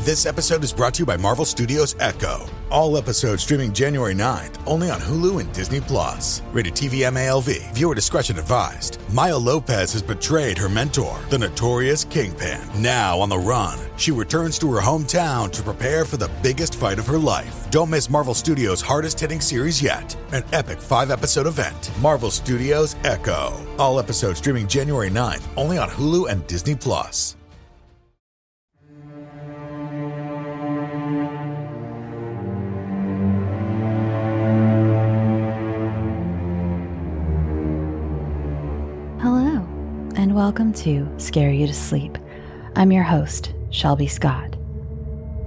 This episode is brought to you by Marvel Studios Echo. All episodes streaming January 9th, only on Hulu and Disney+. Rated TV MALV. Viewer discretion advised. Maya Lopez has betrayed her mentor, the notorious Kingpin. Now on the run, she returns to her hometown to prepare for the biggest fight of her life. Don't miss Marvel Studios' hardest-hitting series yet. An epic 5-episode event. Marvel Studios Echo. All episodes streaming January 9th, only on Hulu and Disney+. Hello, and welcome to Scare You to Sleep. I'm your host, Shelby Scott.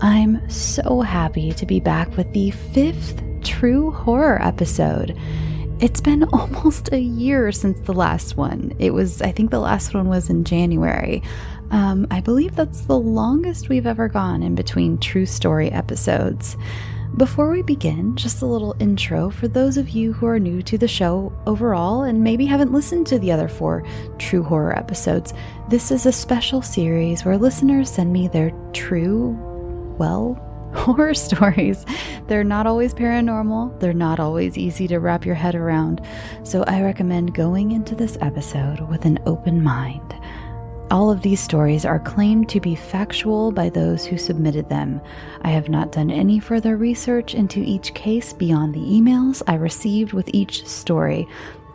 I'm so happy to be back with the 5th true horror episode. It's been almost a year since the last one. I think the last one was in January. I believe that's the longest we've ever gone in between true story episodes. Before we begin, just a little intro for those of you who are new to the show overall and maybe haven't listened to the other 4 true horror episodes. This is a special series where listeners send me their true, horror stories. They're not always paranormal. They're not always easy to wrap your head around. So I recommend going into this episode with an open mind. All of these stories are claimed to be factual by those who submitted them. I have not done any further research into each case beyond the emails I received with each story.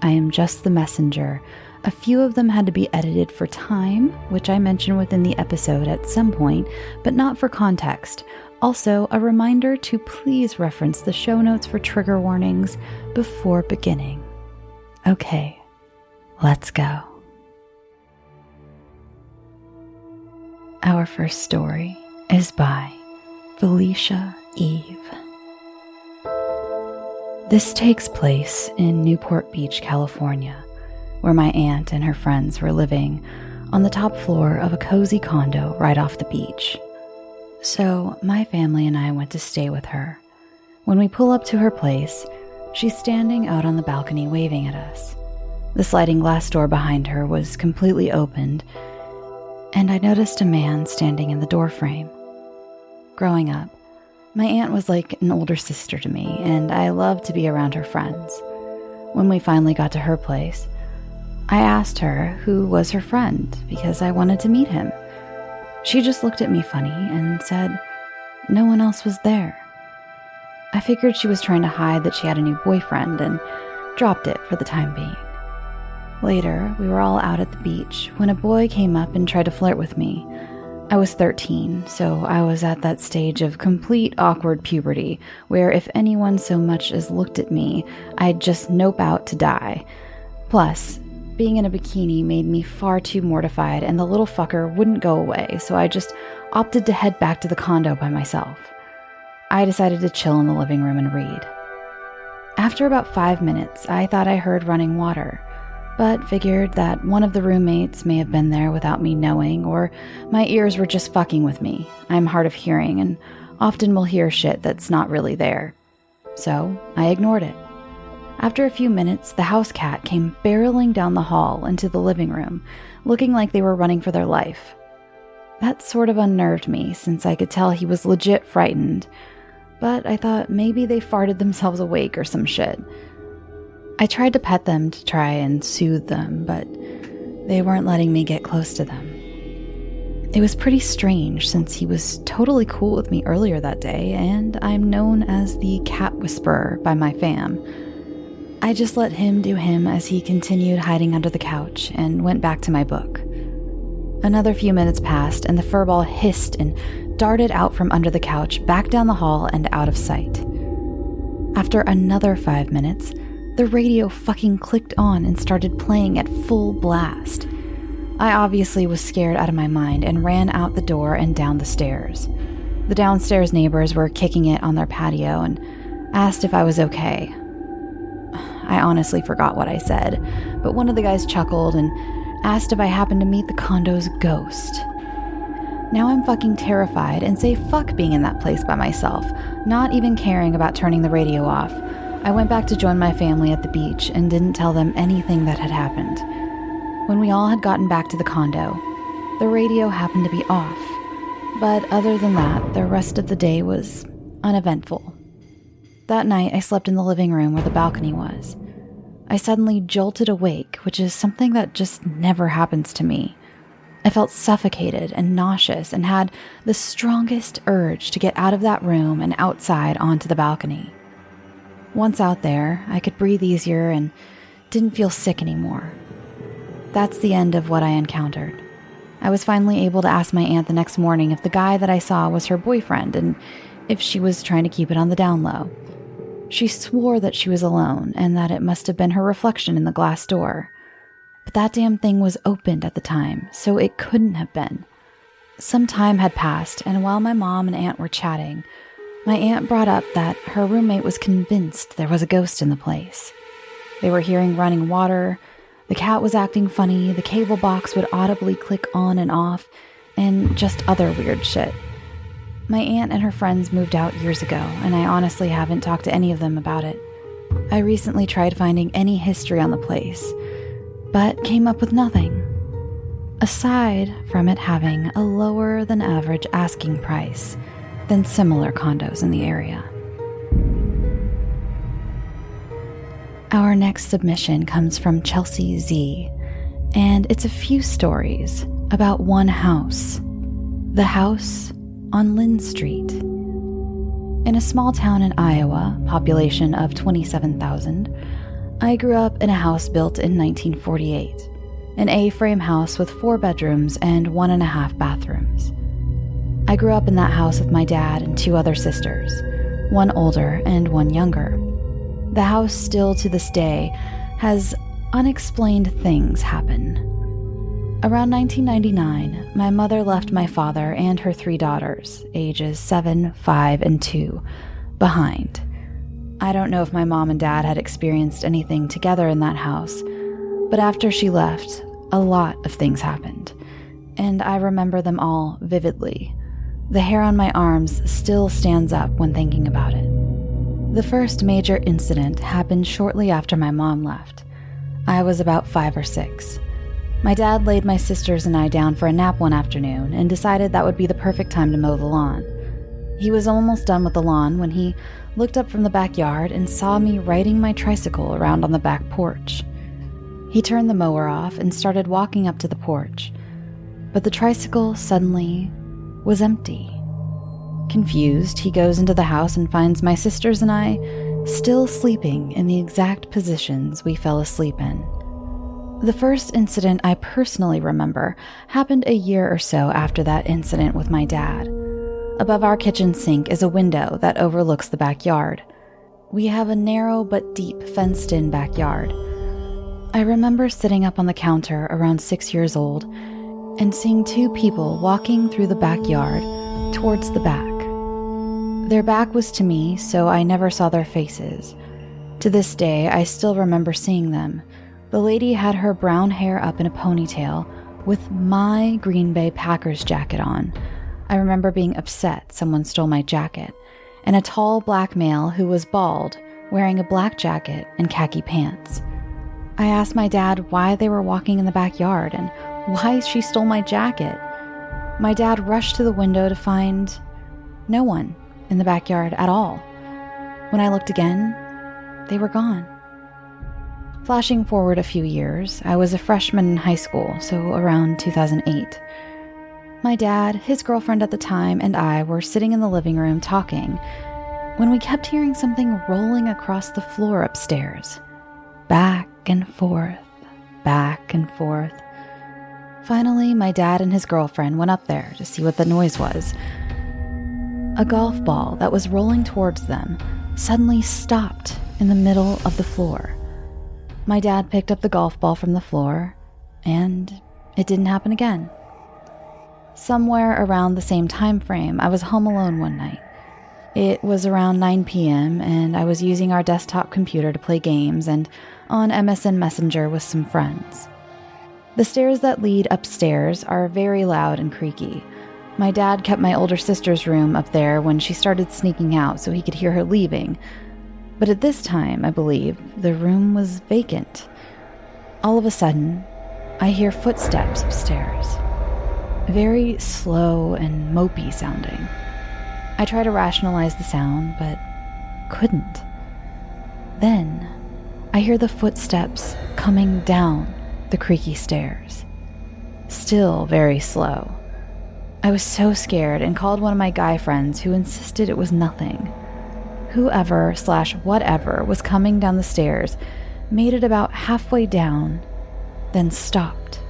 I am just the messenger. A few of them had to be edited for time, which I mention within the episode at some point, but not for context. Also, a reminder to please reference the show notes for trigger warnings before beginning. Okay, let's go. Our first story is by Felicia Eve. This takes place in Newport Beach, California, where my aunt and her friends were living on the top floor of a cozy condo right off the beach. So my family and I went to stay with her. When we pull up to her place, she's standing out on the balcony waving at us. The sliding glass door behind her was completely opened, and I noticed a man standing in the doorframe. Growing up, my aunt was like an older sister to me, and I loved to be around her friends. When we finally got to her place, I asked her who was her friend because I wanted to meet him. She just looked at me funny and said no one else was there. I figured she was trying to hide that she had a new boyfriend and dropped it for the time being. Later, we were all out at the beach when a boy came up and tried to flirt with me. I was 13, so I was at that stage of complete awkward puberty, where if anyone so much as looked at me, I'd just nope out to die. Plus, being in a bikini made me far too mortified, and the little fucker wouldn't go away, so I just opted to head back to the condo by myself. I decided to chill in the living room and read. After about 5 minutes, I thought I heard running water, but figured that one of the roommates may have been there without me knowing, or my ears were just fucking with me. I'm hard of hearing and often will hear shit that's not really there. So I ignored it. After a few minutes, the house cat came barreling down the hall into the living room, looking like they were running for their life. That sort of unnerved me, since I could tell he was legit frightened, but I thought maybe they farted themselves awake or some shit. I tried to pet them to try and soothe them, but they weren't letting me get close to them. It was pretty strange since he was totally cool with me earlier that day, and I'm known as the cat whisperer by my fam. I just let him do him as he continued hiding under the couch and went back to my book. Another few minutes passed and the furball hissed and darted out from under the couch, back down the hall and out of sight. After another 5 minutes, the radio fucking clicked on and started playing at full blast. I obviously was scared out of my mind and ran out the door and down the stairs. The downstairs neighbors were kicking it on their patio and asked if I was okay. I honestly forgot what I said, but one of the guys chuckled and asked if I happened to meet the condo's ghost. Now I'm fucking terrified and say fuck being in that place by myself, not even caring about turning the radio off. I went back to join my family at the beach and didn't tell them anything that had happened. When we all had gotten back to the condo, the radio happened to be off. But other than that, the rest of the day was uneventful. That night, I slept in the living room where the balcony was. I suddenly jolted awake, which is something that just never happens to me. I felt suffocated and nauseous and had the strongest urge to get out of that room and outside onto the balcony. Once out there, I could breathe easier and didn't feel sick anymore. That's the end of what I encountered. I was finally able to ask my aunt the next morning if the guy that I saw was her boyfriend and if she was trying to keep it on the down low. She swore that she was alone and that it must have been her reflection in the glass door. But that damn thing was opened at the time, so it couldn't have been. Some time had passed, and while my mom and aunt were chatting, my aunt brought up that her roommate was convinced there was a ghost in the place. They were hearing running water, the cat was acting funny, the cable box would audibly click on and off, and just other weird shit. My aunt and her friends moved out years ago, and I honestly haven't talked to any of them about it. I recently tried finding any history on the place, but came up with nothing, aside from it having a lower than average asking price than similar condos in the area. Our next submission comes from Chelsy Z, and it's a few stories about one house. The house on Lynn Street. In a small town in Iowa, population of 27,000, I grew up in a house built in 1948, an A-frame house with 4 bedrooms and 1.5 bathrooms. I grew up in that house with my dad and 2 other sisters, one older and one younger. The house still to this day has unexplained things happen. Around 1999, my mother left my father and her 3 daughters, ages 7, 5, and 2, behind. I don't know if my mom and dad had experienced anything together in that house, but after she left, a lot of things happened, and I remember them all vividly. The hair on my arms still stands up when thinking about it. The first major incident happened shortly after my mom left. I was about 5 or 6. My dad laid my sisters and I down for a nap one afternoon and decided that would be the perfect time to mow the lawn. He was almost done with the lawn when he looked up from the backyard and saw me riding my tricycle around on the back porch. He turned the mower off and started walking up to the porch, but the tricycle suddenly was empty. Confused, he goes into the house and finds my sisters and I still sleeping in the exact positions we fell asleep in. The first incident I personally remember happened a year or so after that incident with my dad. Above our kitchen sink is a window that overlooks the backyard. We have a narrow but deep fenced-in backyard. I remember sitting up on the counter around 6 years old and seeing 2 people walking through the backyard towards the back. Their back was to me, so I never saw their faces. To this day, I still remember seeing them. The lady had her brown hair up in a ponytail with my Green Bay Packers jacket on. I remember being upset someone stole my jacket, and a tall black male who was bald, wearing a black jacket and khaki pants. I asked my dad why they were walking in the backyard and why she stole my jacket. My dad rushed to the window to find no one in the backyard at all. When I looked again, they were gone. Flashing forward a few years, I was a freshman in high school, so around 2008. My dad, his girlfriend at the time, and I were sitting in the living room talking when we kept hearing something rolling across the floor upstairs. Back and forth, back and forth. Finally, my dad and his girlfriend went up there to see what the noise was. A golf ball that was rolling towards them suddenly stopped in the middle of the floor. My dad picked up the golf ball from the floor, and it didn't happen again. Somewhere around the same time frame, I was home alone one night. It was around 9 p.m., and I was using our desktop computer to play games and on MSN Messenger with some friends. The stairs that lead upstairs are very loud and creaky. My dad kept my older sister's room up there when she started sneaking out so he could hear her leaving. But at this time, I believe, the room was vacant. All of a sudden, I hear footsteps upstairs. very slow and mopey sounding. I tried to rationalize the sound, but couldn't. Then, I hear the footsteps coming down the creaky stairs. Still very slow. I was so scared and called one of my guy friends who insisted it was nothing. Whoever/whatever was coming down the stairs made it about halfway down, then stopped.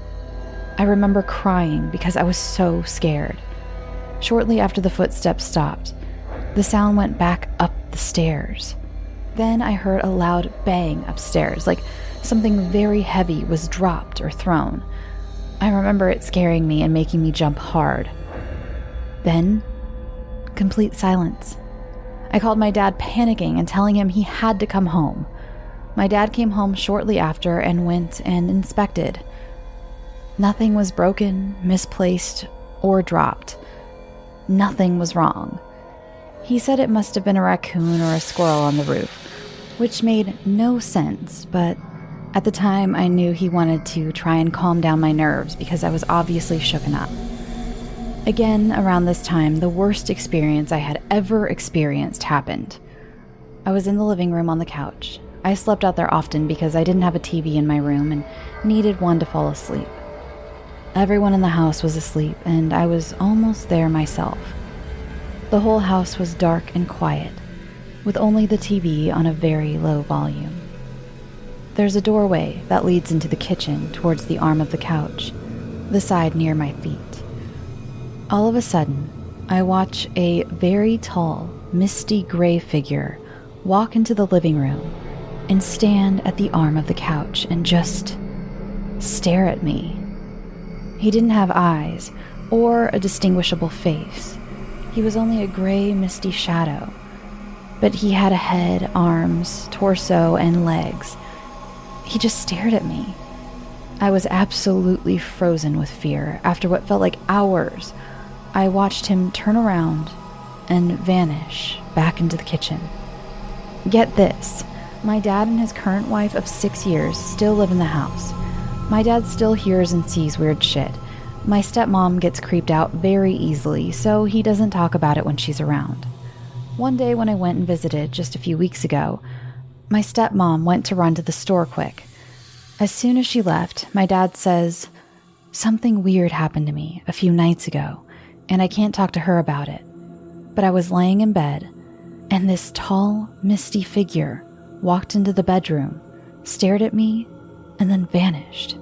I remember crying because I was so scared. Shortly after the footsteps stopped, the sound went back up the stairs. Then I heard a loud bang upstairs, like something very heavy was dropped or thrown. I remember it scaring me and making me jump hard. Then, complete silence. I called my dad panicking and telling him he had to come home. My dad came home shortly after and went and inspected. Nothing was broken, misplaced, or dropped. Nothing was wrong. He said it must have been a raccoon or a squirrel on the roof, which made no sense, but at the time I knew he wanted to try and calm down my nerves because I was obviously shooken up. Again, around this time, the worst experience I had ever experienced happened. I was in the living room on the couch. I slept out there often because I didn't have a TV in my room and needed one to fall asleep. Everyone in the house was asleep, and I was almost there myself. The whole house was dark and quiet, with only the TV on a very low volume. There's a doorway that leads into the kitchen towards the arm of the couch, the side near my feet. All of a sudden, I watch a very tall, misty gray figure walk into the living room and stand at the arm of the couch and just stare at me. He didn't have eyes or a distinguishable face. He was only a gray, misty shadow, but he had a head, arms, torso, and legs. He just stared at me. I was absolutely frozen with fear. After what felt like hours, I watched him turn around and vanish back into the kitchen. Get this, my dad and his current wife of 6 years still live in the house. My dad still hears and sees weird shit. My stepmom gets creeped out very easily, so he doesn't talk about it when she's around. One day when I went and visited just a few weeks ago, my stepmom went to run to the store quick. As soon as she left, my dad says, "Something weird happened to me a few nights ago, and I can't talk to her about it. But I was laying in bed, and this tall, misty figure walked into the bedroom, stared at me, and then vanished."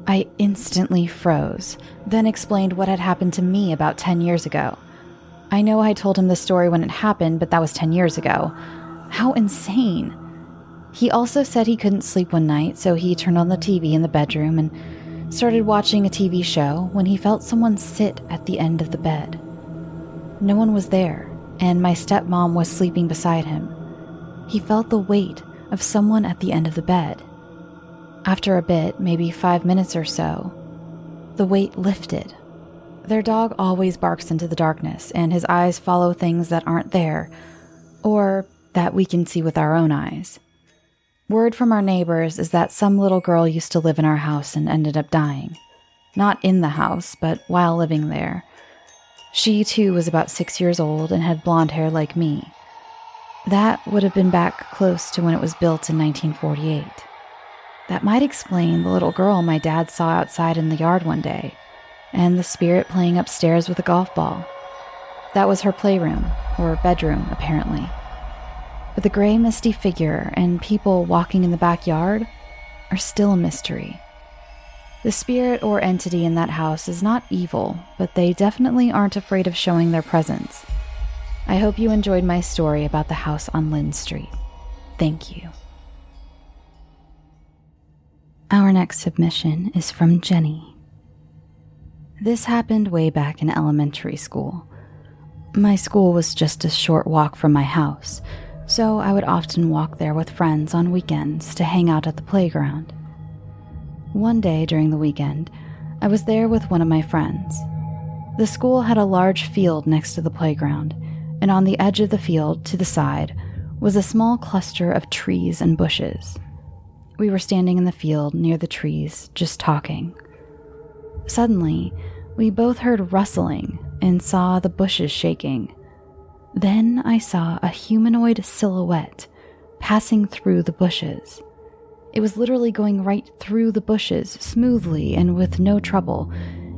I instantly froze, then explained what had happened to me about 10 years ago. I know I told him the story when it happened, but that was 10 years ago. How insane. He also said he couldn't sleep one night, so he turned on the TV in the bedroom and started watching a TV show when he felt someone sit at the end of the bed. No one was there, and my stepmom was sleeping beside him. He felt the weight of someone at the end of the bed. After a bit, maybe 5 minutes or so, the weight lifted. Their dog always barks into the darkness, and his eyes follow things that aren't there, or that we can see with our own eyes. Word from our neighbors is that some little girl used to live in our house and ended up dying. Not in the house, but while living there. She, too, was about 6 years old and had blonde hair like me. That would have been back close to when it was built in 1948. That might explain the little girl my dad saw outside in the yard one day, and the spirit playing upstairs with a golf ball. That was her playroom, or bedroom, apparently. But the gray, misty figure and people walking in the backyard are still a mystery. The spirit or entity in that house is not evil, but they definitely aren't afraid of showing their presence. I hope you enjoyed my story about the house on Lynn Street. Thank you. Our next submission is from Jenny. This happened way back in elementary school. My school was just a short walk from my house, so I would often walk there with friends on weekends to hang out at the playground. One day during the weekend, I was there with one of my friends. The school had a large field next to the playground, and on the edge of the field to the side was a small cluster of trees and bushes. We were standing in the field near the trees, just talking. Suddenly, We both heard rustling and saw the bushes shaking. Then I saw a humanoid silhouette passing through the bushes. It was literally going right through the bushes smoothly and with no trouble,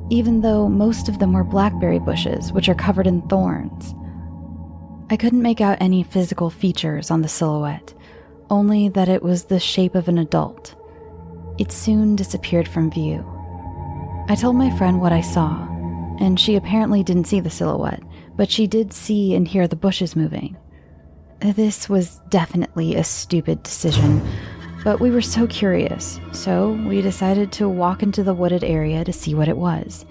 even though most of them were blackberry bushes, which are covered in thorns. I couldn't make out any physical features on the silhouette, only that it was the shape of an adult. It soon disappeared from view. I told my friend what I saw, and she apparently didn't see the silhouette, but she did see and hear the bushes moving. This was definitely a stupid decision, but we were so curious, so we decided to walk into the wooded area to see what it was.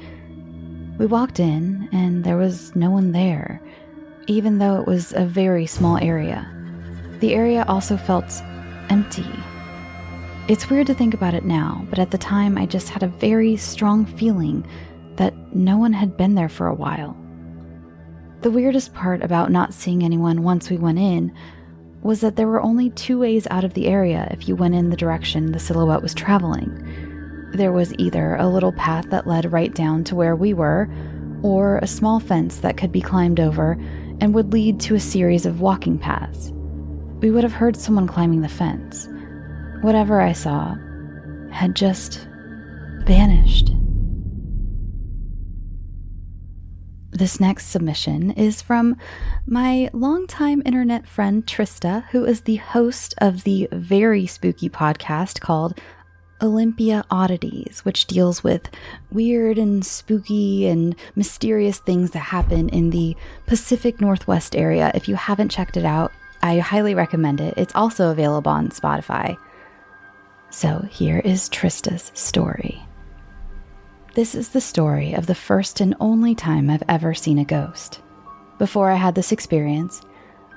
We walked in, and there was no one there, even though it was a very small area. The area also felt empty. It's weird to think about it now, but at the time I just had a very strong feeling that no one had been there for a while. The weirdest part about not seeing anyone once we went in was that there were only 2 ways out of the area if you went in the direction the silhouette was traveling. There was either a little path that led right down to where we were, or a small fence that could be climbed over and would lead to a series of walking paths. We would have heard someone climbing the fence. Whatever I saw had just vanished. This next submission is from my longtime internet friend Trista, who is the host of the very spooky podcast called Olympia Oddities, which deals with weird and spooky and mysterious things that happen in the Pacific Northwest area. If you haven't checked it out, I highly recommend it. It's also available on Spotify. So here is Trista's story. This is the story of the first and only time I've ever seen a ghost. Before I had this experience,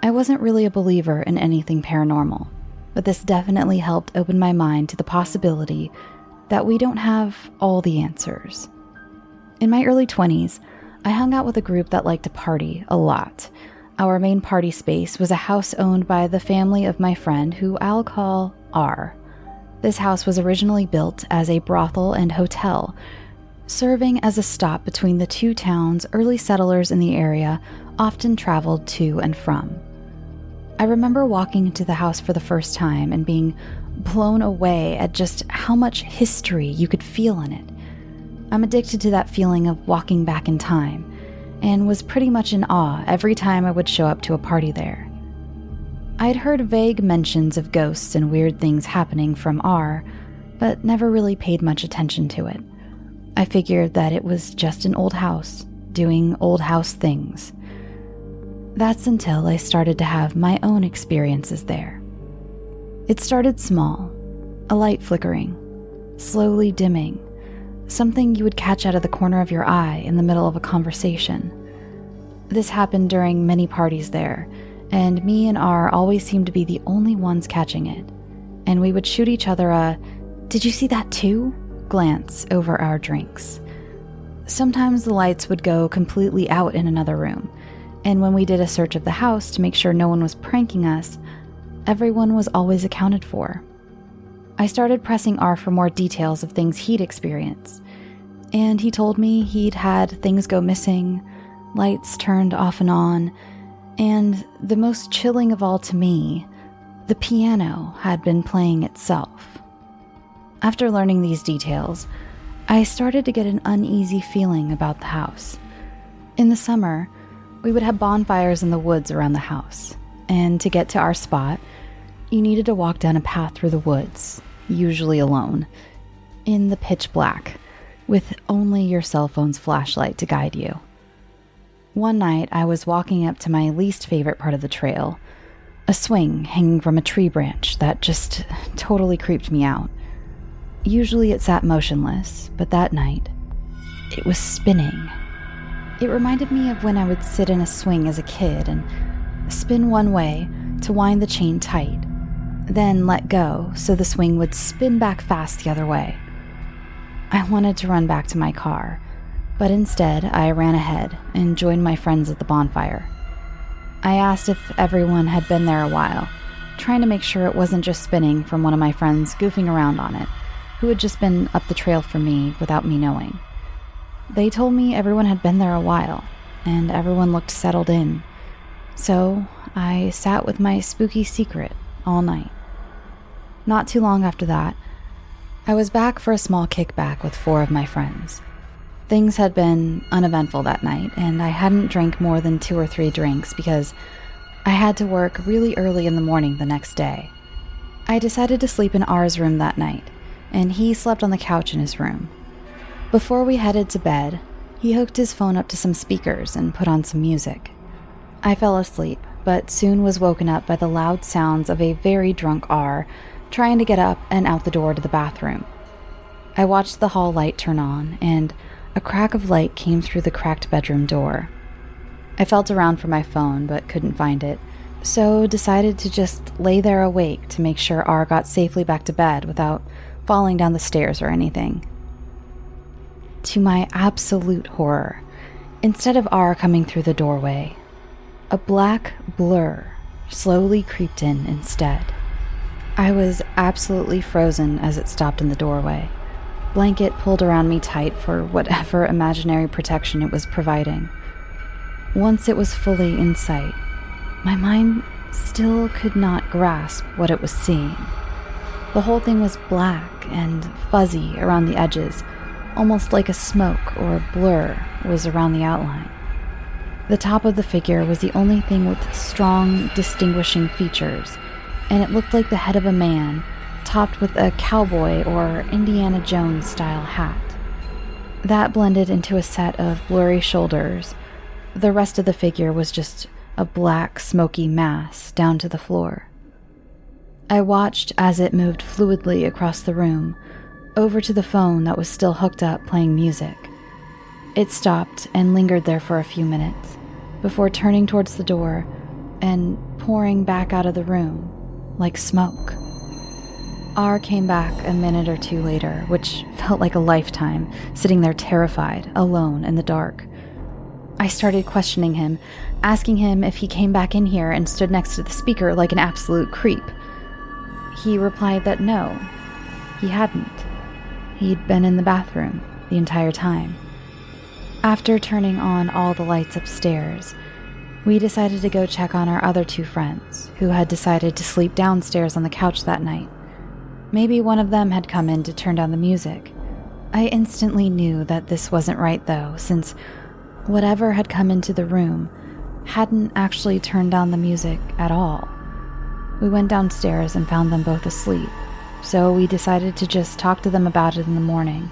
I wasn't really a believer in anything paranormal, but this definitely helped open my mind to the possibility that we don't have all the answers. In my early 20s, I hung out with a group that liked to party a lot. Our main party space was a house owned by the family of my friend, who I'll call R. This house was originally built as a brothel and hotel, serving as a stop between the 2 towns early settlers in the area often traveled to and from. I remember walking into the house for the first time and being blown away at just how much history you could feel in it. I'm addicted to that feeling of walking back in time, and was pretty much in awe every time I would show up to a party there. I'd heard vague mentions of ghosts and weird things happening from R, but never really paid much attention to it. I figured that it was just an old house, doing old house things. That's until I started to have my own experiences there. It started small, a light flickering, slowly dimming, something you would catch out of the corner of your eye in the middle of a conversation. This happened during many parties there, and me and R always seemed to be the only ones catching it, and we would shoot each other a, "Did you see that too?" glance over our drinks. Sometimes the lights would go completely out in another room, and when we did a search of the house to make sure no one was pranking us, everyone was always accounted for. I started pressing R for more details of things he'd experienced, and he told me he'd had things go missing, lights turned off and on, and the most chilling of all to me, the piano had been playing itself. After learning these details, I started to get an uneasy feeling about the house. In the summer, we would have bonfires in the woods around the house, and to get to our spot, you needed to walk down a path through the woods, usually alone, in the pitch black, with only your cell phone's flashlight to guide you. One night, I was walking up to my least favorite part of the trail, a swing hanging from a tree branch that just totally creeped me out. Usually it sat motionless, but that night, it was spinning. It reminded me of when I would sit in a swing as a kid and spin one way to wind the chain tight, then let go so the swing would spin back fast the other way. I wanted to run back to my car, but instead I ran ahead and joined my friends at the bonfire. I asked if everyone had been there a while, trying to make sure it wasn't just spinning from one of my friends goofing around on it, who had just been up the trail from me without me knowing. They told me everyone had been there a while, and everyone looked settled in. So I sat with my spooky secret all night. Not too long after that, I was back for a small kickback with 4 of my friends. Things had been uneventful that night, and I hadn't drank more than 2 or 3 drinks because I had to work really early in the morning the next day. I decided to sleep in R's room that night, and he slept on the couch in his room. Before we headed to bed, he hooked his phone up to some speakers and put on some music. I fell asleep, but soon was woken up by the loud sounds of a very drunk R trying to get up and out the door to the bathroom. I watched the hall light turn on, and a crack of light came through the cracked bedroom door. I felt around for my phone, but couldn't find it, so decided to just lay there awake to make sure R got safely back to bed without falling down the stairs or anything. To my absolute horror, instead of R coming through the doorway, a black blur slowly creeped in instead. I was absolutely frozen as it stopped in the doorway, blanket pulled around me tight for whatever imaginary protection it was providing. Once it was fully in sight, my mind still could not grasp what it was seeing. The whole thing was black and fuzzy around the edges, almost like a smoke or a blur was around the outline. The top of the figure was the only thing with strong, distinguishing features, and it looked like the head of a man, topped with a cowboy or Indiana Jones style hat. That blended into a set of blurry shoulders. The rest of the figure was just a black, smoky mass down to the floor. I watched as it moved fluidly across the room, over to the phone that was still hooked up playing music. It stopped and lingered there for a few minutes, before turning towards the door and pouring back out of the room like smoke. R came back a minute or 2 later, which felt like a lifetime, sitting there terrified, alone in the dark. I started questioning him, asking him if he came back in here and stood next to the speaker like an absolute creep. He replied that no, he hadn't. He'd been in the bathroom the entire time. After turning on all the lights upstairs, we decided to go check on our other 2 friends, who had decided to sleep downstairs on the couch that night. Maybe one of them had come in to turn down the music. I instantly knew that this wasn't right though, since whatever had come into the room hadn't actually turned down the music at all. We went downstairs and found them both asleep, so we decided to just talk to them about it in the morning.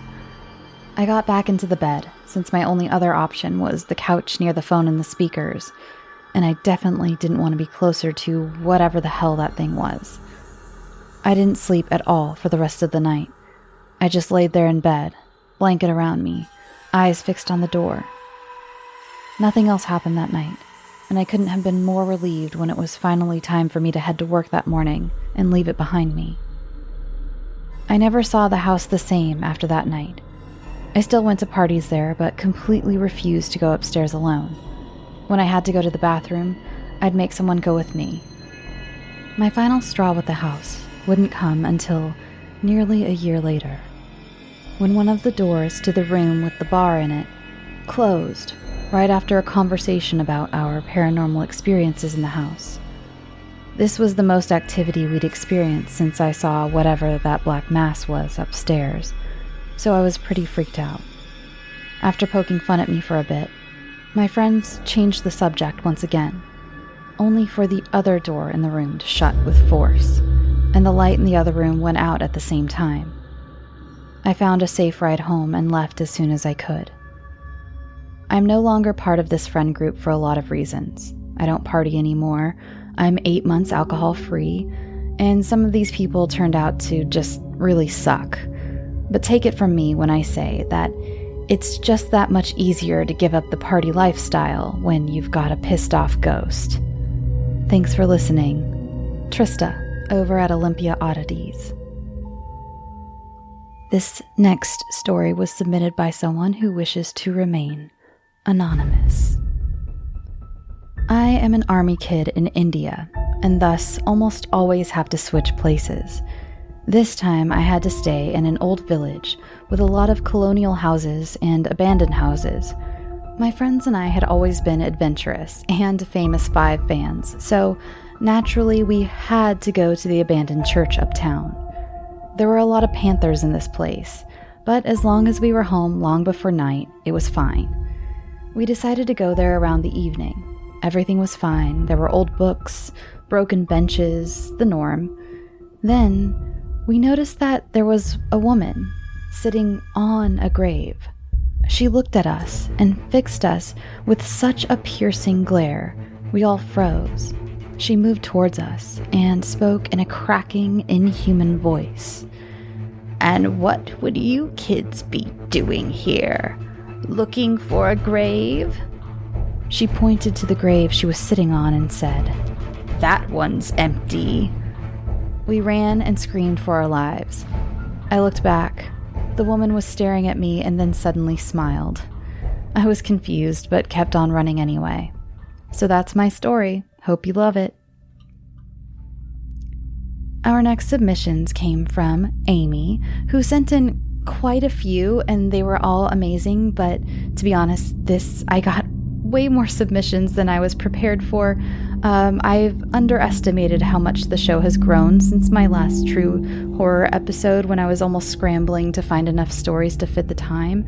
I got back into the bed, since my only other option was the couch near the phone and the speakers, and I definitely didn't want to be closer to whatever the hell that thing was. I didn't sleep at all for the rest of the night. I just laid there in bed, blanket around me, eyes fixed on the door. Nothing else happened that night, and I couldn't have been more relieved when it was finally time for me to head to work that morning and leave it behind me. I never saw the house the same after that night. I still went to parties there, but completely refused to go upstairs alone. When I had to go to the bathroom, I'd make someone go with me. My final straw with the house wouldn't come until nearly a year later, when one of the doors to the room with the bar in it closed right after a conversation about our paranormal experiences in the house. This was the most activity we'd experienced since I saw whatever that black mass was upstairs, so I was pretty freaked out. After poking fun at me for a bit, my friends changed the subject once again, only for the other door in the room to shut with force, and the light in the other room went out at the same time. I found a safe ride home and left as soon as I could. I'm no longer part of this friend group for a lot of reasons. I don't party anymore, I'm 8 months alcohol-free, and some of these people turned out to just really suck. But take it from me when I say that it's just that much easier to give up the party lifestyle when you've got a pissed-off ghost. Thanks for listening. Trista, over at Olympia Oddities. This next story was submitted by someone who wishes to remain anonymous. I am an army kid in India, and thus almost always have to switch places. This time I had to stay in an old village with a lot of colonial houses and abandoned houses. My friends and I had always been adventurous and Famous Five fans, so naturally we had to go to the abandoned church uptown. There were a lot of panthers in this place, but as long as we were home long before night, it was fine. We decided to go there around the evening. Everything was fine. There were old books, broken benches, the norm. Then we noticed that there was a woman sitting on a grave. She looked at us and fixed us with such a piercing glare, we all froze. She moved towards us and spoke in a cracking, inhuman voice. "And what would you kids be doing here? Looking for a grave?" She pointed to the grave she was sitting on and said, "That one's empty." We ran and screamed for our lives. I looked back. The woman was staring at me and then suddenly smiled. I was confused, but kept on running anyway. So that's my story. Hope you love it. Our next submissions came from AIMY, who sent in quite a few, and they were all amazing, but to be honest, I got way more submissions than I was prepared for. I've underestimated how much the show has grown since my last true horror episode, when I was almost scrambling to find enough stories to fit the time.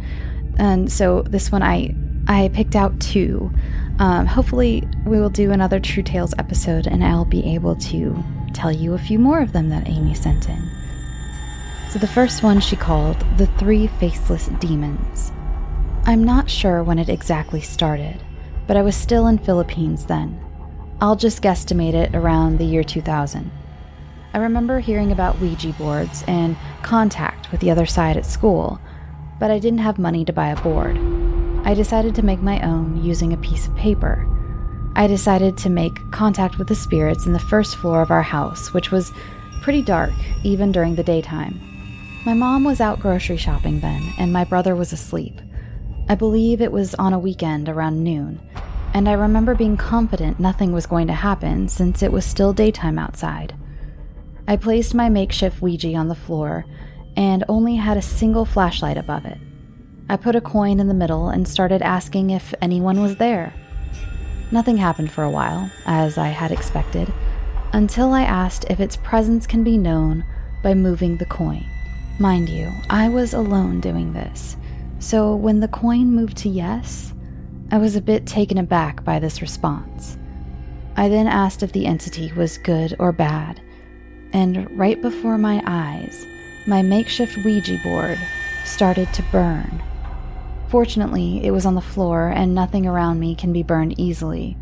And so this one I picked out 2. Hopefully we will do another True Tales episode and I'll be able to tell you a few more of them that AIMY sent in. So the first one she called The 3 Faceless Demons. I'm not sure when it exactly started, but I was still in Philippines then. I'll just guesstimate it around the year 2000. I remember hearing about Ouija boards and contact with the other side at school, but I didn't have money to buy a board. I decided to make my own using a piece of paper. I decided to make contact with the spirits in the first floor of our house, which was pretty dark, even during the daytime. My mom was out grocery shopping then, and my brother was asleep. I believe it was on a weekend around noon, and I remember being confident nothing was going to happen since it was still daytime outside. I placed my makeshift Ouija on the floor and only had a single flashlight above it. I put a coin in the middle and started asking if anyone was there. Nothing happened for a while, as I had expected, until I asked if its presence can be known by moving the coin. Mind you, I was alone doing this, so when the coin moved to yes, I was a bit taken aback by this response. I then asked if the entity was good or bad, and right before my eyes, my makeshift Ouija board started to burn. Fortunately, it was on the floor and nothing around me can be burned easily.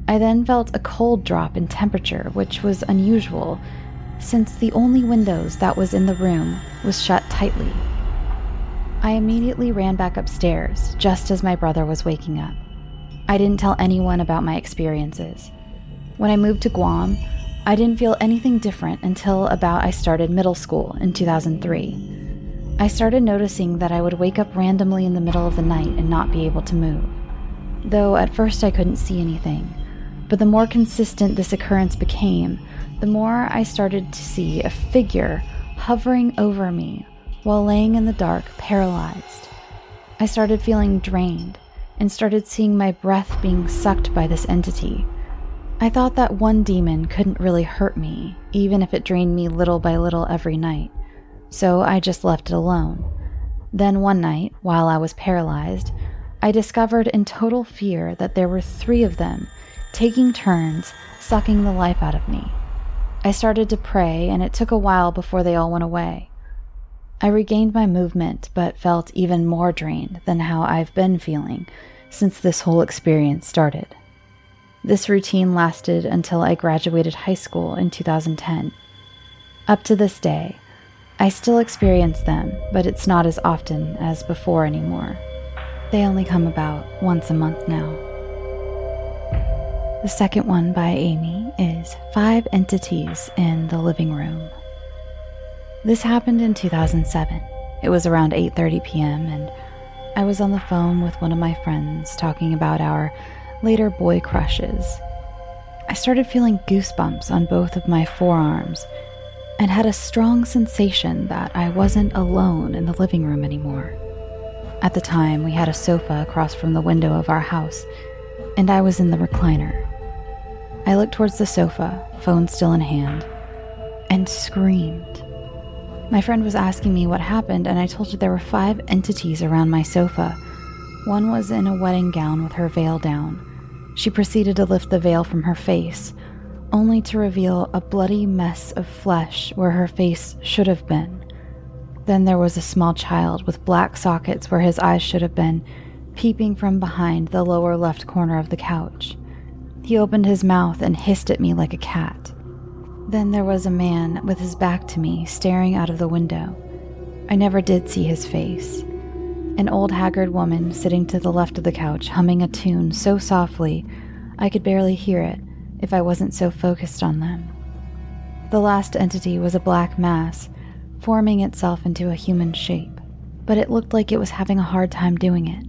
I then felt a cold drop in temperature, which was unusual, since the only windows that was in the room was shut tightly. I immediately ran back upstairs, just as my brother was waking up. I didn't tell anyone about my experiences. When I moved to Guam, I didn't feel anything different until about I started middle school in 2003. I started noticing that I would wake up randomly in the middle of the night and not be able to move. Though at first I couldn't see anything, but the more consistent this occurrence became, the more I started to see a figure hovering over me while laying in the dark, paralyzed. I started feeling drained and started seeing my breath being sucked by this entity. I thought that one demon couldn't really hurt me, even if it drained me little by little every night, so I just left it alone. Then one night, while I was paralyzed, I discovered in total fear that there were 3 of them, taking turns sucking the life out of me. I started to pray, and it took a while before they all went away. I regained my movement, but felt even more drained than how I've been feeling since this whole experience started. This routine lasted until I graduated high school in 2010. Up to this day, I still experience them, but it's not as often as before anymore. They only come about once a month now. The second one by AIMY is 5 Entities in the Living Room. This happened in 2007. It was around 8:30 p.m. and I was on the phone with one of my friends talking about our later boy crushes. I started feeling goosebumps on both of my forearms, and had a strong sensation that I wasn't alone in the living room anymore. At the time, we had a sofa across from the window of our house, and I was in the recliner. I looked towards the sofa, phone still in hand, and screamed. My friend was asking me what happened, and I told her there were 5 entities around my sofa. One was in a wedding gown with her veil down. She proceeded to lift the veil from her face, only to reveal a bloody mess of flesh where her face should have been. Then there was a small child with black sockets where his eyes should have been, peeping from behind the lower left corner of the couch. He opened his mouth and hissed at me like a cat. Then there was a man with his back to me, staring out of the window. I never did see his face. An old haggard woman sitting to the left of the couch, humming a tune so softly I could barely hear it if I wasn't so focused on them. The last entity was a black mass, forming itself into a human shape, but it looked like it was having a hard time doing it.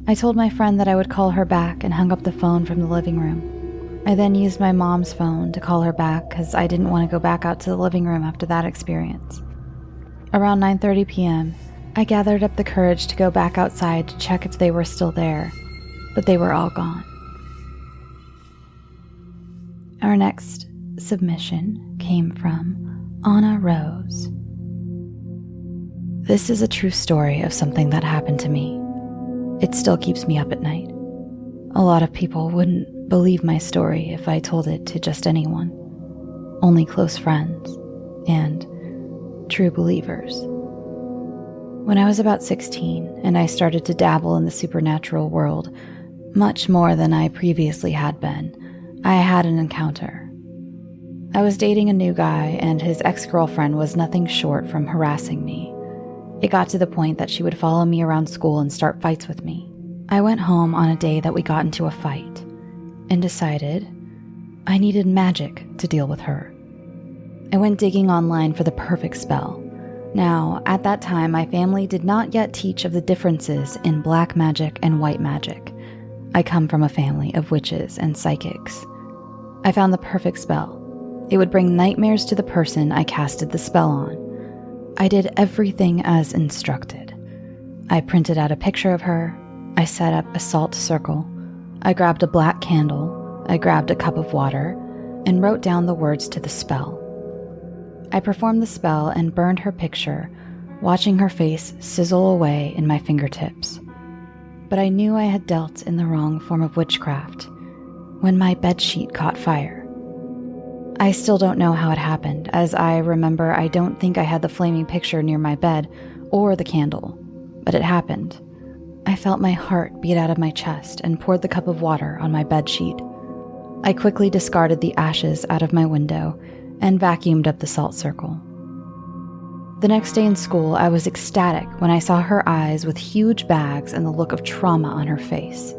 I told my friend that I would call her back and hung up the phone from the living room. I then used my mom's phone to call her back because I didn't want to go back out to the living room after that experience. Around 9:30 p.m., I gathered up the courage to go back outside to check if they were still there, but they were all gone. Our next submission came from Anna Rose. This is a true story of something that happened to me. It still keeps me up at night. A lot of people wouldn't believe my story if I told it to just anyone. Only close friends and true believers. When I was about 16 and I started to dabble in the supernatural world, much more than I previously had been, I had an encounter. I was dating a new guy and his ex-girlfriend was nothing short from harassing me. It got to the point that she would follow me around school and start fights with me. I went home on a day that we got into a fight and decided I needed magic to deal with her. I went digging online for the perfect spell. Now, at that time, my family did not yet teach of the differences in black magic and white magic. I come from a family of witches and psychics. I found the perfect spell. It would bring nightmares to the person I casted the spell on. I did everything as instructed. I printed out a picture of her. I set up a salt circle. I grabbed a black candle. I grabbed a cup of water and wrote down the words to the spell. I performed the spell and burned her picture, watching her face sizzle away in my fingertips. But I knew I had dealt in the wrong form of witchcraft when my bedsheet caught fire. I still don't know how it happened, as I remember I don't think I had the flaming picture near my bed or the candle, but it happened. I felt my heart beat out of my chest and poured the cup of water on my bedsheet. I quickly discarded the ashes out of my window and vacuumed up the salt circle. The next day in school, I was ecstatic when I saw her eyes with huge bags and the look of trauma on her face.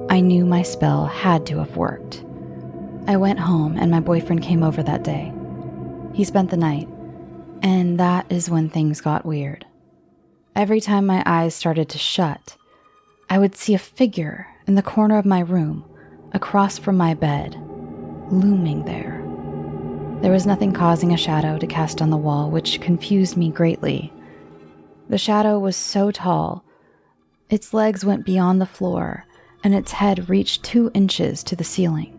I knew my spell had to have worked. I went home and my boyfriend came over that day. He spent the night, and that is when things got weird. Every time my eyes started to shut, I would see a figure in the corner of my room, across from my bed, looming there. There was nothing causing a shadow to cast on the wall, which confused me greatly. The shadow was so tall, its legs went beyond the floor, and its head reached 2 inches to the ceiling.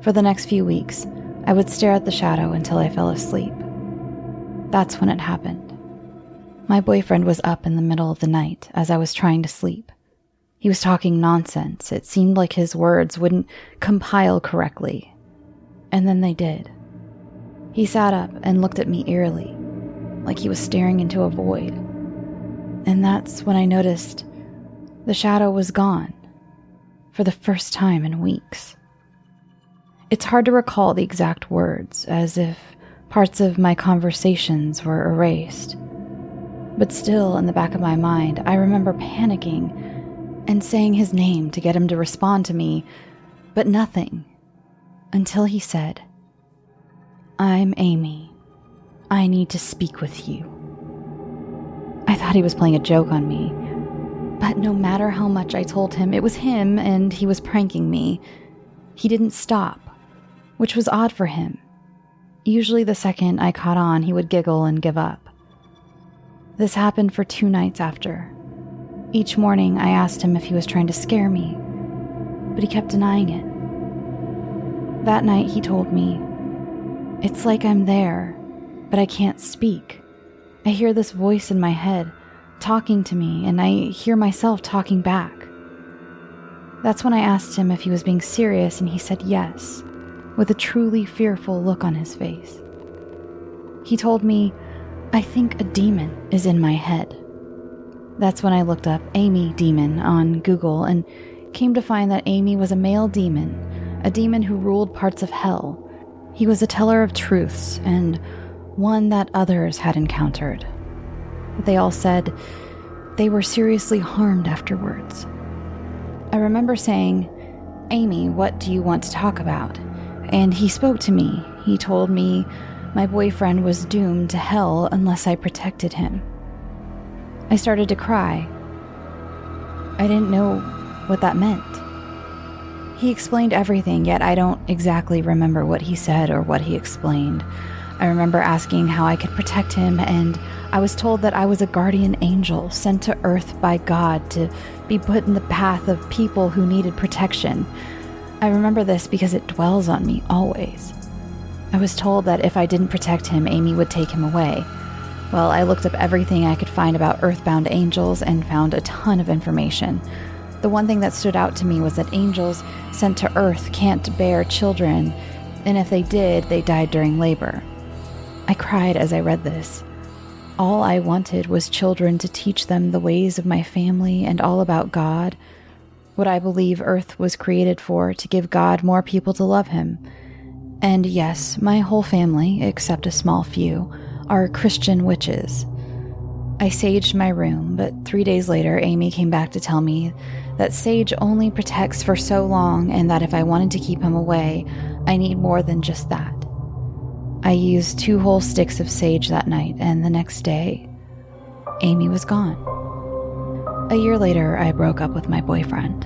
For the next few weeks, I would stare at the shadow until I fell asleep. That's when it happened. My boyfriend was up in the middle of the night as I was trying to sleep. He was talking nonsense. It seemed like his words wouldn't compile correctly. And then they did. He sat up and looked at me eerily, like he was staring into a void. And that's when I noticed the shadow was gone, for the first time in weeks. It's hard to recall the exact words, as if parts of my conversations were erased. But still, in the back of my mind, I remember panicking and saying his name to get him to respond to me, but nothing, until he said, "I'm Amy. I need to speak with you." I thought he was playing a joke on me, but no matter how much I told him it was him and he was pranking me, he didn't stop, which was odd for him. Usually the second I caught on, he would giggle and give up. This happened for 2 nights after. Each morning I asked him if he was trying to scare me, but he kept denying it. That night he told me, "It's like I'm there, but I can't speak. I hear this voice in my head talking to me, and I hear myself talking back." That's when I asked him if he was being serious, and he said yes, with a truly fearful look on his face. He told me, "I think a demon is in my head." That's when I looked up AIMY demon on Google and came to find that AIMY was a male demon, a demon who ruled parts of hell. He was a teller of truths and one that others had encountered. They all said they were seriously harmed afterwards. I remember saying, "AIMY, what do you want to talk about?" And he spoke to me. He told me my boyfriend was doomed to hell unless I protected him. I started to cry. I didn't know what that meant. He explained everything, yet I don't exactly remember what he said or what he explained. I remember asking how I could protect him, and I was told that I was a guardian angel sent to Earth by God to be put in the path of people who needed protection. I remember this because it dwells on me always. I was told that if I didn't protect him, AIMY would take him away. Well, I looked up everything I could find about earthbound angels and found a ton of information. The one thing that stood out to me was that angels sent to Earth can't bear children, and if they did, they died during labor. I cried as I read this. All I wanted was children to teach them the ways of my family and all about God, what I believe Earth was created for, to give God more people to love him. And yes, my whole family, except a small few, are Christian witches. I saged my room, but 3 days later, AIMY came back to tell me that sage only protects for so long, and that if I wanted to keep him away, I need more than just that. I used 2 whole sticks of sage that night, and the next day, AIMY was gone. A year later, I broke up with my boyfriend.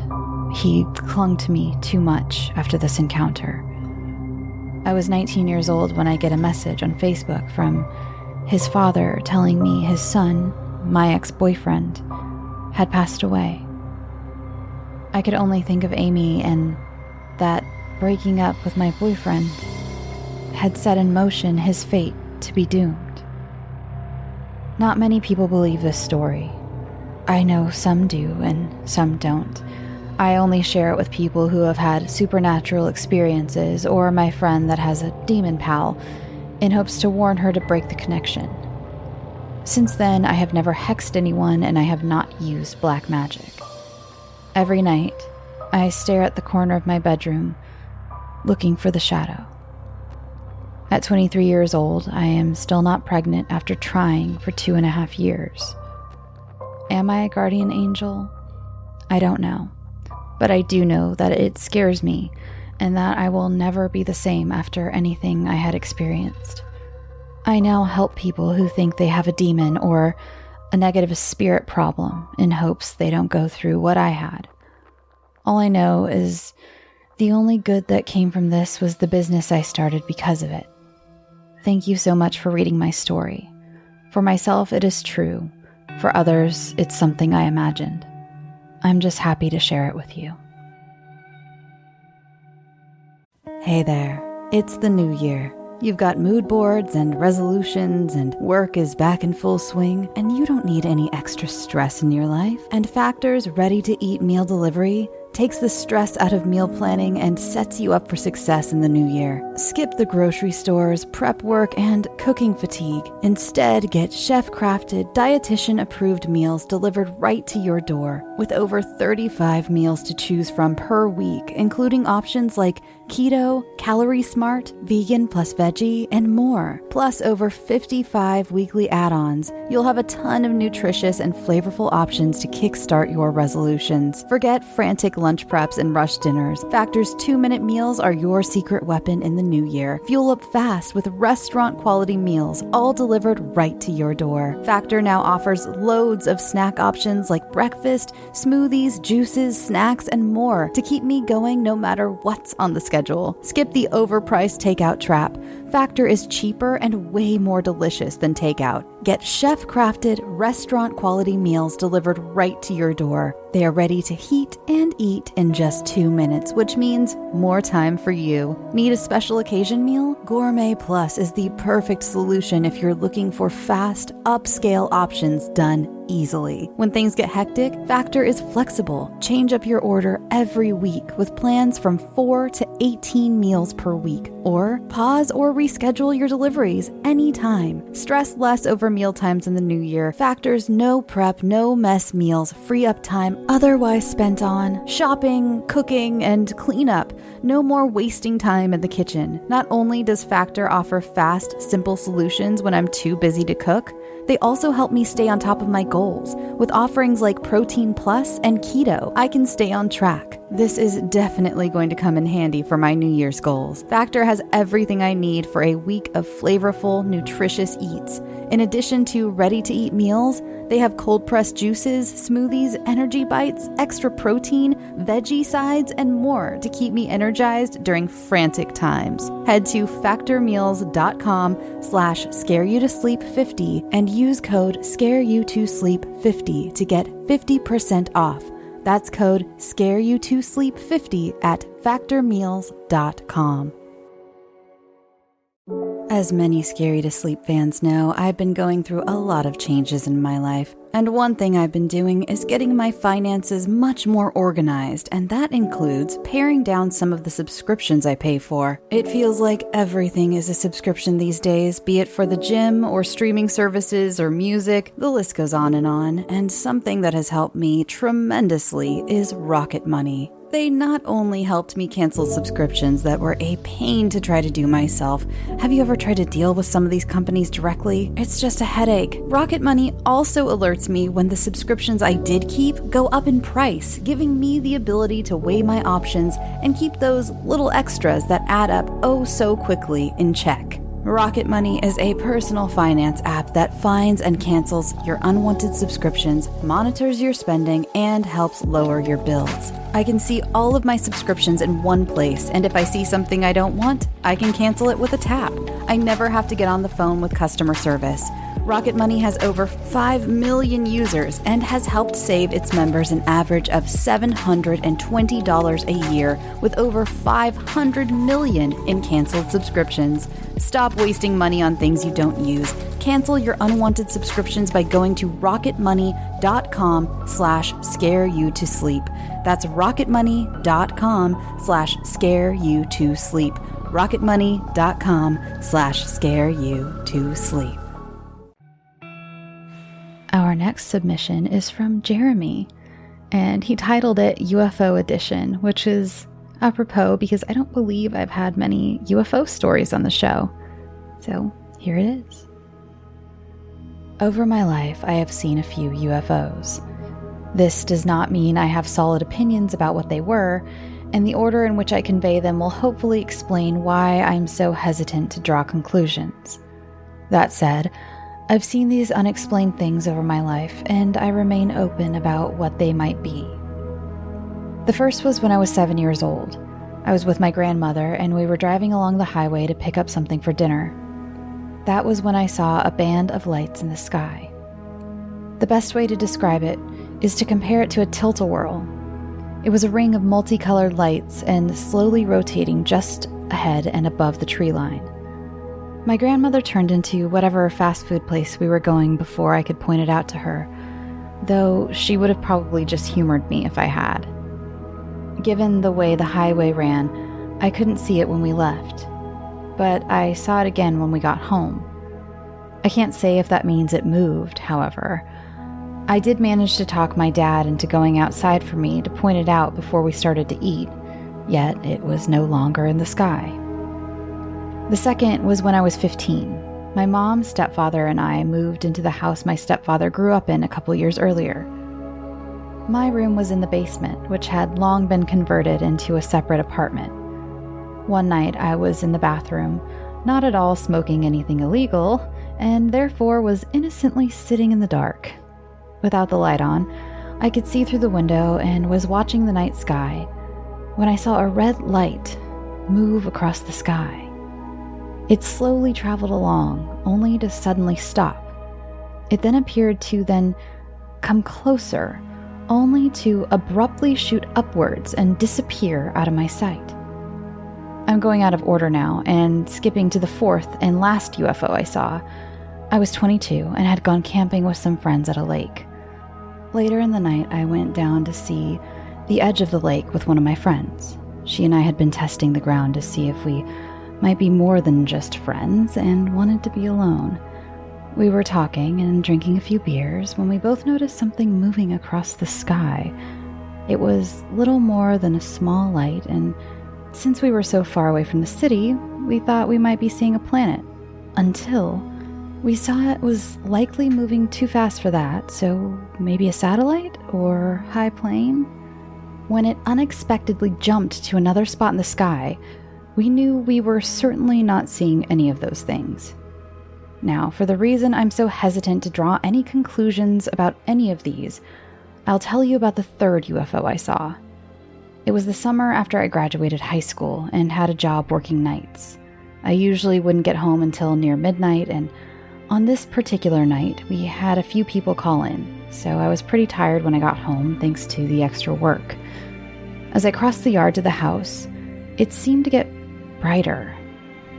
He clung to me too much after this encounter. I was 19 years old when I get a message on Facebook from his father telling me his son, my ex-boyfriend, had passed away. I could only think of AIMY and that breaking up with my boyfriend had set in motion his fate to be doomed. Not many people believe this story. I know some do and some don't. I only share it with people who have had supernatural experiences or my friend that has a demon pal, in hopes to warn her to break the connection. Since then, I have never hexed anyone and I have not used black magic. Every night, I stare at the corner of my bedroom, looking for the shadow. At 23 years old, I am still not pregnant after trying for 2.5 years. Am I a guardian angel? I don't know. But I do know that it scares me and that I will never be the same after anything I had experienced. I now help people who think they have a demon or a negative spirit problem in hopes they don't go through what I had. All I know is the only good that came from this was the business I started because of it. Thank you so much for reading my story. For myself, it is true. For others, it's something I imagined. I'm just happy to share it with you. Hey there, it's the new year. You've got mood boards and resolutions, and work is back in full swing, and you don't need any extra stress in your life. And Factor's ready-to-eat meal delivery takes the stress out of meal planning and sets you up for success in the new year. Skip the grocery stores, prep work, and cooking fatigue. Instead, get chef-crafted, dietitian-approved meals delivered right to your door, with over 35 meals to choose from per week, including options like keto, calorie smart, vegan plus veggie, and more. Plus over 55 weekly add-ons. You'll have a ton of nutritious and flavorful options to kickstart your resolutions. Forget frantic lunch preps and rush dinners. Factor's 2-minute meals are your secret weapon in the new year. Fuel up fast with restaurant-quality meals, all delivered right to your door. Factor now offers loads of snack options like breakfast, smoothies, juices, snacks, and more to keep me going no matter what's on the schedule. schedule. Skip the overpriced takeout trap. Factor is cheaper and way more delicious than takeout. Get chef-crafted, restaurant-quality meals delivered right to your door. They are ready to heat and eat in just 2 minutes, which means more time for you. Need a special occasion meal? Gourmet Plus is the perfect solution if you're looking for fast, upscale options done easily. When things get hectic, Factor is flexible. Change up your order every week with plans from 4 to 18 meals per week. Or pause or reschedule your deliveries anytime. Stress less over meal times in the new year. Factor's no prep, no mess meals free up time otherwise spent on shopping, cooking, and cleanup. No more wasting time in the kitchen. Not only does Factor offer fast, simple solutions when I'm too busy to cook, they also help me stay on top of my goals. With offerings like Protein Plus and Keto, I can stay on track. This is definitely going to come in handy for my New Year's goals. Factor has everything I need for a week of flavorful, nutritious eats. In addition to ready-to-eat meals, they have cold-pressed juices, smoothies, energy bites, extra protein, veggie sides, and more to keep me energized during frantic times. Head to factormeals.com/scareyoutosleep50 and use code scareyoutosleep50 to get 50% off. That's code scareyoutosleep50 at factormeals.com. As many Scary to Sleep fans know, I've been going through a lot of changes in my life. And one thing I've been doing is getting my finances much more organized, and that includes paring down some of the subscriptions I pay for. It feels like everything is a subscription these days, be it for the gym or streaming services or music, the list goes on, and something that has helped me tremendously is Rocket Money. They not only helped me cancel subscriptions that were a pain to try to do myself. Have you ever tried to deal with some of these companies directly? It's just a headache. Rocket Money also alerts me when the subscriptions I did keep go up in price, giving me the ability to weigh my options and keep those little extras that add up oh so quickly in check. Rocket Money is a personal finance app that finds and cancels your unwanted subscriptions, monitors your spending, and helps lower your bills. I can see all of my subscriptions in one place, and if I see something I don't want, I can cancel it with a tap. I never have to get on the phone with customer service. Rocket Money has over 5 million users and has helped save its members an average of $720 a year with over 500 million in canceled subscriptions. Stop wasting money on things you don't use. Cancel your unwanted subscriptions by going to rocketmoney.com/scareyoutosleep. That's rocketmoney.com/scareyoutosleep. rocketmoney.com/scareyoutosleep. Our next submission is from Jeremy, and he titled it UFO Edition, which is apropos because I don't believe I've had many UFO stories on the show. So here it is. Over my life, I have seen a few UFOs. This does not mean I have solid opinions about what they were, and the order in which I convey them will hopefully explain why I'm so hesitant to draw conclusions. That said, I've seen these unexplained things over my life, and I remain open about what they might be. The first was when I was 7 years old. I was with my grandmother, and we were driving along the highway to pick up something for dinner. That was when I saw a band of lights in the sky. The best way to describe it is to compare it to a tilt-a-whirl. It was a ring of multicolored lights and slowly rotating just ahead and above the tree line. My grandmother turned into whatever fast food place we were going before I could point it out to her, though she would have probably just humored me if I had. Given the way the highway ran, I couldn't see it when we left, but I saw it again when we got home. I can't say if that means it moved, however. I did manage to talk my dad into going outside for me to point it out before we started to eat, yet it was no longer in the sky. The second was when I was 15. My mom, stepfather, and I moved into the house my stepfather grew up in a couple years earlier. My room was in the basement, which had long been converted into a separate apartment. One night I was in the bathroom, not at all smoking anything illegal, and therefore was innocently sitting in the dark. Without the light on, I could see through the window and was watching the night sky when I saw a red light move across the sky. It slowly traveled along, only to suddenly stop. It then appeared to then come closer, only to abruptly shoot upwards and disappear out of my sight. I'm going out of order now and skipping to the fourth and last UFO I saw. I was 22 and had gone camping with some friends at a lake. Later in the night, I went down to see the edge of the lake with one of my friends. She and I had been testing the ground to see if we might be more than just friends and wanted to be alone. We were talking and drinking a few beers when we both noticed something moving across the sky. It was little more than a small light, and since we were so far away from the city, we thought we might be seeing a planet, until we saw it was likely moving too fast for that, so maybe a satellite or high plane. When it unexpectedly jumped to another spot in the sky, we knew we were certainly not seeing any of those things. Now, for the reason I'm so hesitant to draw any conclusions about any of these, I'll tell you about the third UFO I saw. It was the summer after I graduated high school and had a job working nights. I usually wouldn't get home until near midnight, and on this particular night, we had a few people call in, so I was pretty tired when I got home thanks to the extra work. As I crossed the yard to the house, it seemed to get brighter.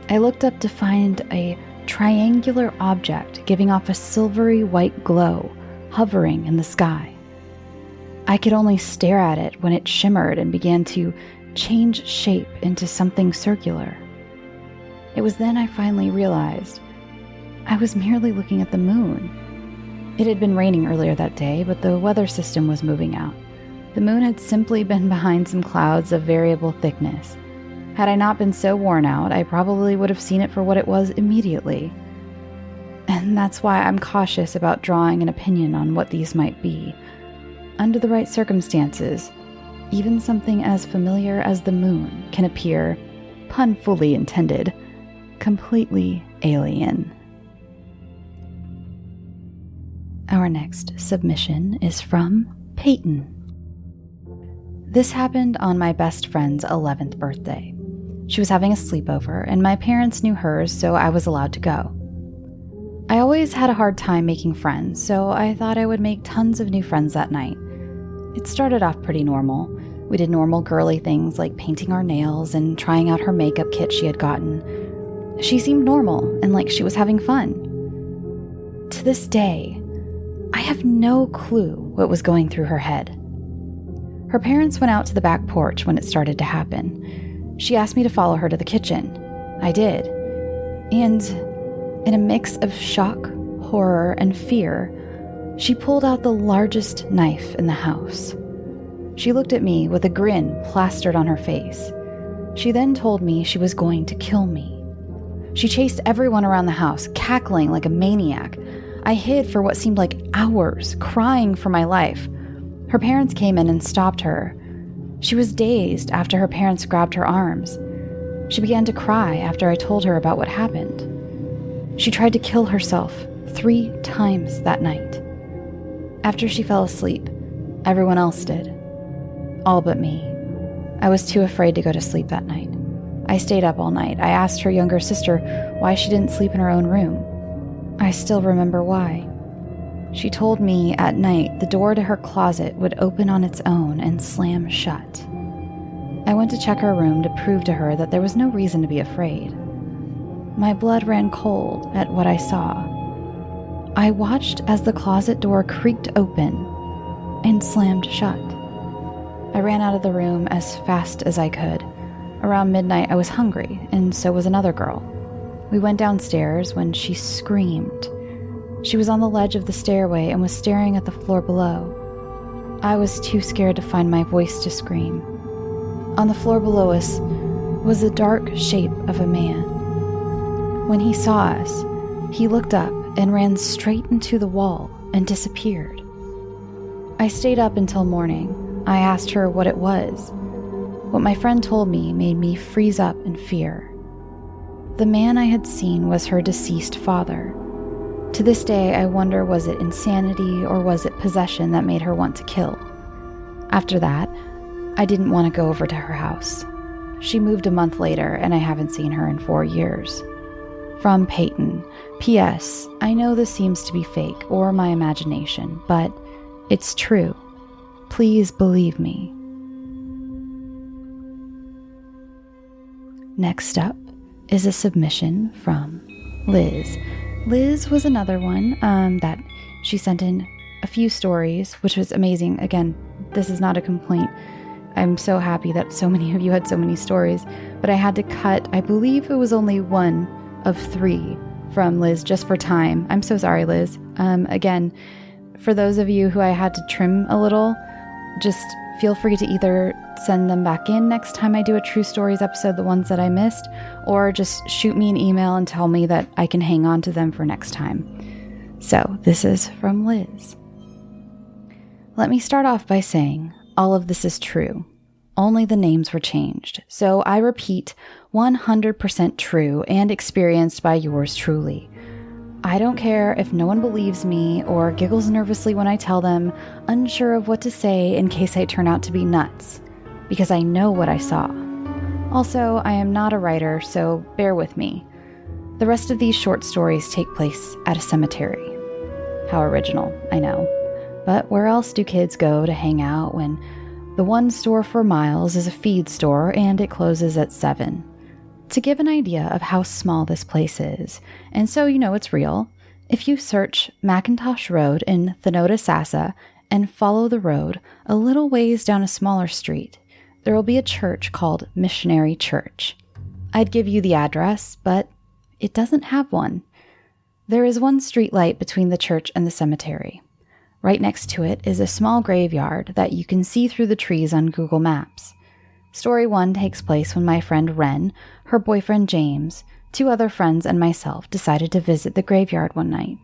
I looked up to find a triangular object giving off a silvery white glow, hovering in the sky. I could only stare at it when it shimmered and began to change shape into something circular. It was then I finally realized I was merely looking at the moon. It had been raining earlier that day, but the weather system was moving out. The moon had simply been behind some clouds of variable thickness. Had I not been so worn out, I probably would have seen it for what it was immediately. And that's why I'm cautious about drawing an opinion on what these might be. Under the right circumstances, even something as familiar as the moon can appear, pun fully intended, completely alien. Our next submission is from PEIGHTON. This happened on my best friend's 11th birthday. She was having a sleepover, and my parents knew hers, so I was allowed to go. I always had a hard time making friends, so I thought I would make tons of new friends that night. It started off pretty normal. We did normal girly things like painting our nails and trying out her makeup kit she had gotten. She seemed normal and like she was having fun. To this day, I have no clue what was going through her head. Her parents went out to the back porch when it started to happen. She asked me to follow her to the kitchen. I did. And in a mix of shock, horror, and fear, she pulled out the largest knife in the house. She looked at me with a grin plastered on her face. She then told me she was going to kill me. She chased everyone around the house, cackling like a maniac. I hid for what seemed like hours, crying for my life. Her parents came in and stopped her. She was dazed after her parents grabbed her arms. She began to cry after I told her about what happened. She tried to kill herself 3 times that night. After she fell asleep, everyone else did. All but me. I was too afraid to go to sleep that night. I stayed up all night. I asked her younger sister why she didn't sleep in her own room. I still remember why. She told me at night the door to her closet would open on its own and slam shut. I went to check her room to prove to her that there was no reason to be afraid. My blood ran cold at what I saw. I watched as the closet door creaked open and slammed shut. I ran out of the room as fast as I could. Around midnight, I was hungry, and so was another girl. We went downstairs when she screamed. She was on the ledge of the stairway and was staring at the floor below. I was too scared to find my voice to scream. On the floor below us was the dark shape of a man. When he saw us, he looked up and ran straight into the wall and disappeared. I stayed up until morning. I asked her what it was. What my friend told me made me freeze up in fear. The man I had seen was her deceased father. To this day, I wonder, was it insanity or was it possession that made her want to kill? After that, I didn't want to go over to her house. She moved a month later, and I haven't seen her in 4 years. From Peyton. P.S. I know this seems to be fake or my imagination, but it's true. Please believe me. Next up is a submission from Liz. Liz was another one that she sent in a few stories, which was amazing. Again, this is not a complaint. I'm so happy that so many of you had so many stories, but I had to cut, I believe it was only 1 of 3 from Liz just for time. I'm so sorry, Liz. Again, for those of you who I had to trim a little, just feel free to either send them back in next time I do a True Stories episode, the ones that I missed, or just shoot me an email and tell me that I can hang on to them for next time. So this is from Liz. Let me start off by saying all of this is true. Only the names were changed. So I repeat, 100% true and experienced by yours truly. I don't care if no one believes me or giggles nervously when I tell them, unsure of what to say in case I turn out to be nuts, because I know what I saw. Also, I am not a writer, so bear with me. The rest of these short stories take place at a cemetery. How original, I know. But where else do kids go to hang out when the one store for miles is a feed store and it closes at 7? To give an idea of how small this place is, and so you know it's real, if you search Macintosh Road in Thanota, Sassa, and follow the road a little ways down a smaller street, there will be a church called Missionary Church. I'd give you the address, but it doesn't have one. There is one street light between the church and the cemetery. Right next to it is a small graveyard that you can see through the trees on Google Maps. Story 1 takes place when my friend Ren, her boyfriend James, 2 other friends, and myself decided to visit the graveyard one night.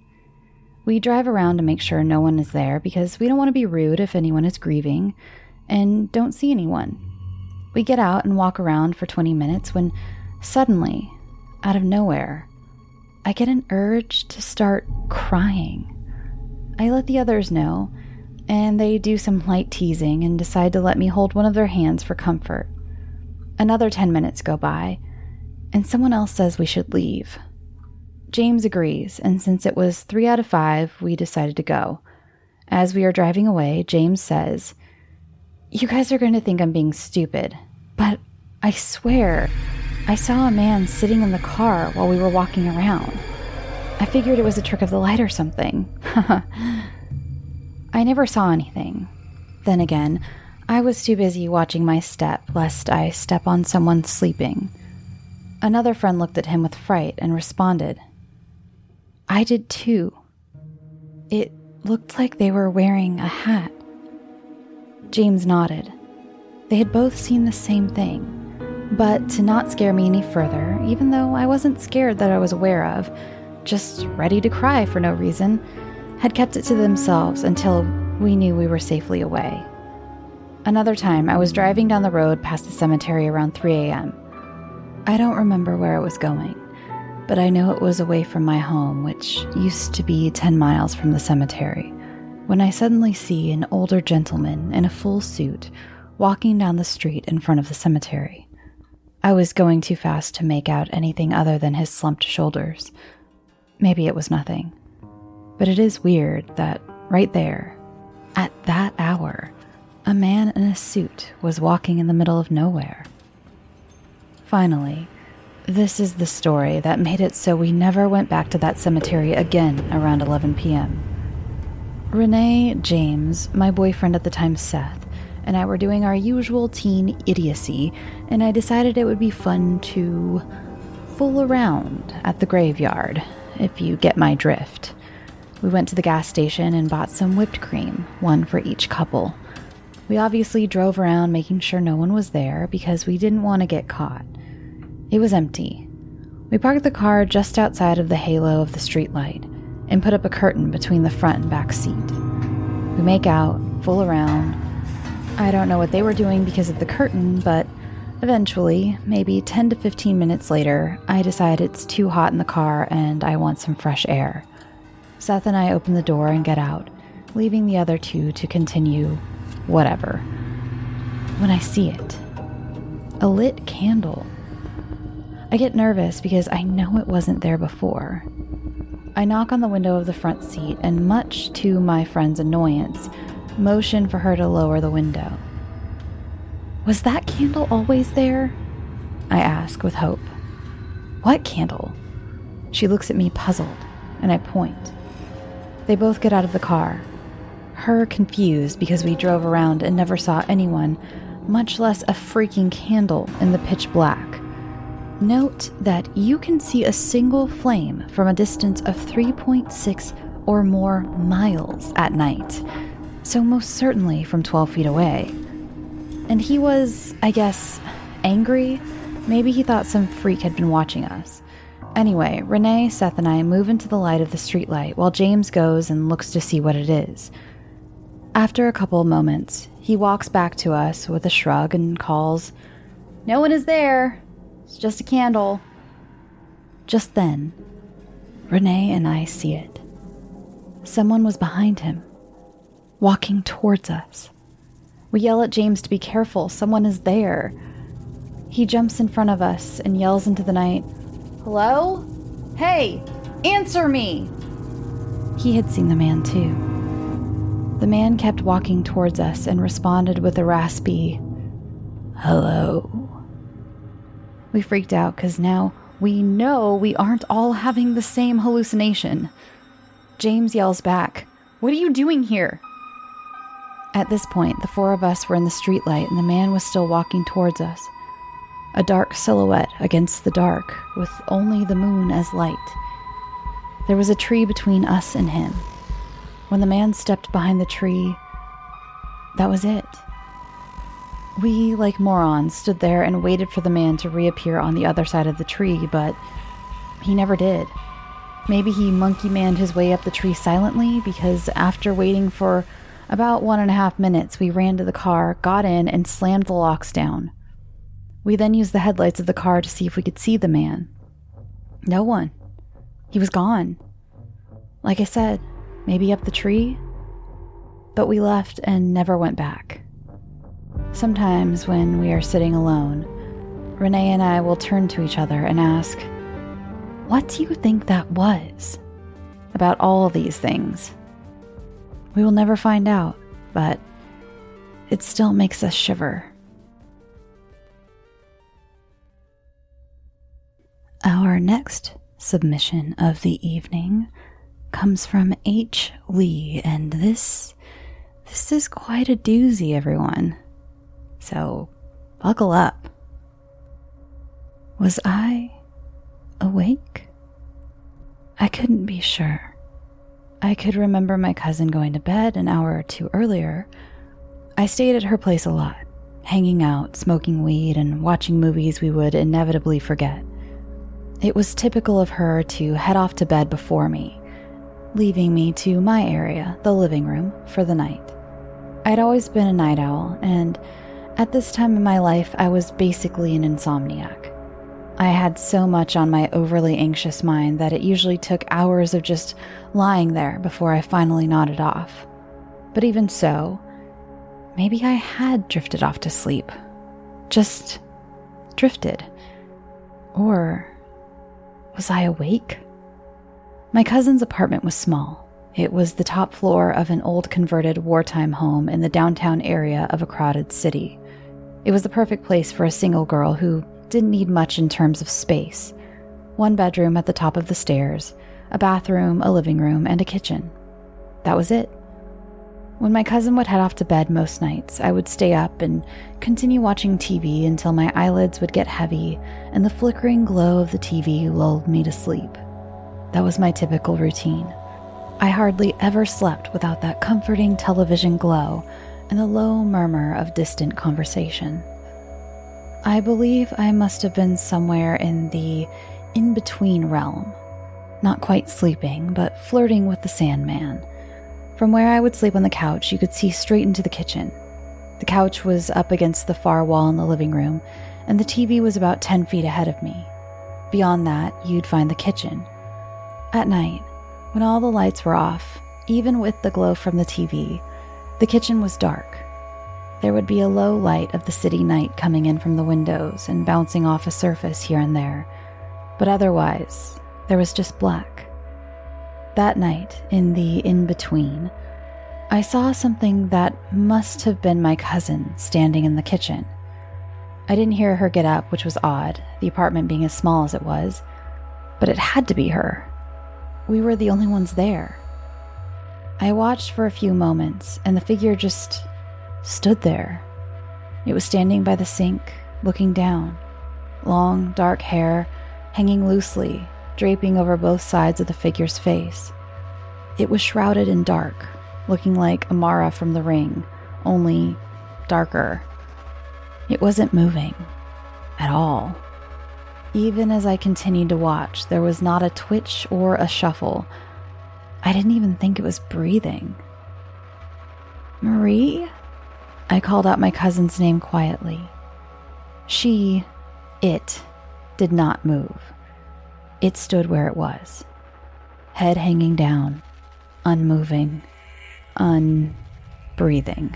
We drive around to make sure no one is there because we don't want to be rude if anyone is grieving, and don't see anyone. We get out and walk around for 20 minutes when suddenly, out of nowhere, I get an urge to start crying. I let the others know, and they do some light teasing and decide to let me hold one of their hands for comfort. Another 10 minutes go by, and someone else says we should leave. James agrees, and since it was 3 out of 5, we decided to go. As we are driving away, James says, "You guys are going to think I'm being stupid, but I swear I saw a man sitting in the car while we were walking around. I figured it was a trick of the light or something." I never saw anything. Then again, I was too busy watching my step lest I step on someone sleeping. Another friend looked at him with fright and responded, "I did too. It looked like they were wearing a hat." James nodded. They had both seen the same thing. But to not scare me any further, even though I wasn't scared that I was aware of, just ready to cry for no reason, had kept it to themselves until we knew we were safely away. Another time, I was driving down the road past the cemetery around 3 a.m. I don't remember where it was going, but I know it was away from my home, which used to be 10 miles from the cemetery, when I suddenly see an older gentleman in a full suit walking down the street in front of the cemetery. I was going too fast to make out anything other than his slumped shoulders. Maybe it was nothing. But it is weird that right there, at that hour, a man in a suit was walking in the middle of nowhere. Finally, this is the story that made it so we never went back to that cemetery again around 11 p.m. Renee, James, my boyfriend at the time Seth, and I were doing our usual teen idiocy, and I decided it would be fun to fool around at the graveyard, if you get my drift. We went to the gas station and bought some whipped cream, one for each couple. We obviously drove around making sure no one was there because we didn't want to get caught. It was empty. We parked the car just outside of the halo of the streetlight and put up a curtain between the front and back seat. We make out, fool around. I don't know what they were doing because of the curtain, but eventually, maybe 10 to 15 minutes later, I decide it's too hot in the car and I want some fresh air. Seth and I open the door and get out, leaving the other two to continue whatever. When I see it, A lit candle. I get nervous because I know it wasn't there before. I knock on the window of the front seat and, much to my friend's annoyance, motion for her to lower the window. Was that candle always there? I ask with hope. What candle? She looks at me puzzled, and I point. They both get out of the car, her confused because we drove around and never saw anyone, much less a freaking candle in the pitch black. Note that you can see a single flame from a distance of 3.6 or more miles at night, so most certainly from 12 feet away. And he was, I guess, angry. Maybe he thought some freak had been watching us. Anyway, Renee, Seth, and I move into the light of the streetlight while James goes and looks to see what it is. After a couple of moments, he walks back to us with a shrug and calls, "No one is there. It's just a candle." Just then, Renee and I see it. Someone was behind him, walking towards us. We yell at James to be careful, someone is there. He jumps in front of us and yells into the night, "Hello? Hey, answer me!" He had seen the man too. The man kept walking towards us and responded with a raspy, "Hello." We freaked out because now we know we aren't all having the same hallucination. James yells back, "What are you doing here?" At this point, the four of us were in the streetlight and the man was still walking towards us. A dark silhouette against the dark, with only the moon as light. There was a tree between us and him. When the man stepped behind the tree, that was it. We, like morons, stood there and waited for the man to reappear on the other side of the tree, but he never did. Maybe he monkey-manned his way up the tree silently, because after waiting for about 1.5 minutes, we ran to the car, got in, and slammed the locks down. We then used the headlights of the car to see if we could see the man. No one. He was gone. Like I said, maybe up the tree? But we left and never went back. Sometimes when we are sitting alone, Renee and I will turn to each other and ask, "What do you think that was?" about all these things. We will never find out, but it still makes us shiver. Our next submission of the evening comes from H. Lee, and this is quite a doozy, everyone. So, buckle up. Was I awake? I couldn't be sure. I could remember my cousin going to bed an hour or two earlier. I stayed at her place a lot, hanging out, smoking weed, and watching movies we would inevitably forget. It was typical of her to head off to bed before me, leaving me to my area, the living room, for the night. I'd always been a night owl, and at this time in my life, I was basically an insomniac. I had so much on my overly anxious mind that it usually took hours of just lying there before I finally nodded off. But even so, maybe I had drifted off to sleep. Just drifted. Or was I awake? My cousin's apartment was small. It was the top floor of an old converted wartime home in the downtown area of a crowded city. It was the perfect place for a single girl who didn't need much in terms of space. One bedroom at the top of the stairs, a bathroom, a living room, and a kitchen. That was it. When my cousin would head off to bed most nights, I would stay up and continue watching TV until my eyelids would get heavy and the flickering glow of the TV lulled me to sleep. That was my typical routine. I hardly ever slept without that comforting television glow and the low murmur of distant conversation. I believe I must have been somewhere in the in-between realm, not quite sleeping, but flirting with the Sandman. From where I would sleep on the couch, you could see straight into the kitchen. The couch was up against the far wall in the living room, and the TV was about 10 feet ahead of me. Beyond that, you'd find the kitchen. At night, when all the lights were off, even with the glow from the TV, the kitchen was dark. There would be a low light of the city night coming in from the windows and bouncing off a surface here and there, but otherwise, there was just black. That night, in the in-between, I saw something that must have been my cousin standing in the kitchen. I didn't hear her get up, which was odd, the apartment being as small as it was, but it had to be her. We were the only ones there. I watched for a few moments, and the figure just stood there. It was standing by the sink, looking down. Long, dark hair, hanging loosely, draping over both sides of the figure's face. It was shrouded in dark, looking like Amara from The Ring, only darker. It wasn't moving at all. Even as I continued to watch, there was not a twitch or a shuffle. I didn't even think it was breathing. "Marie?" I called out my cousin's name quietly. It did not move. It stood where it was, head hanging down, unmoving, unbreathing.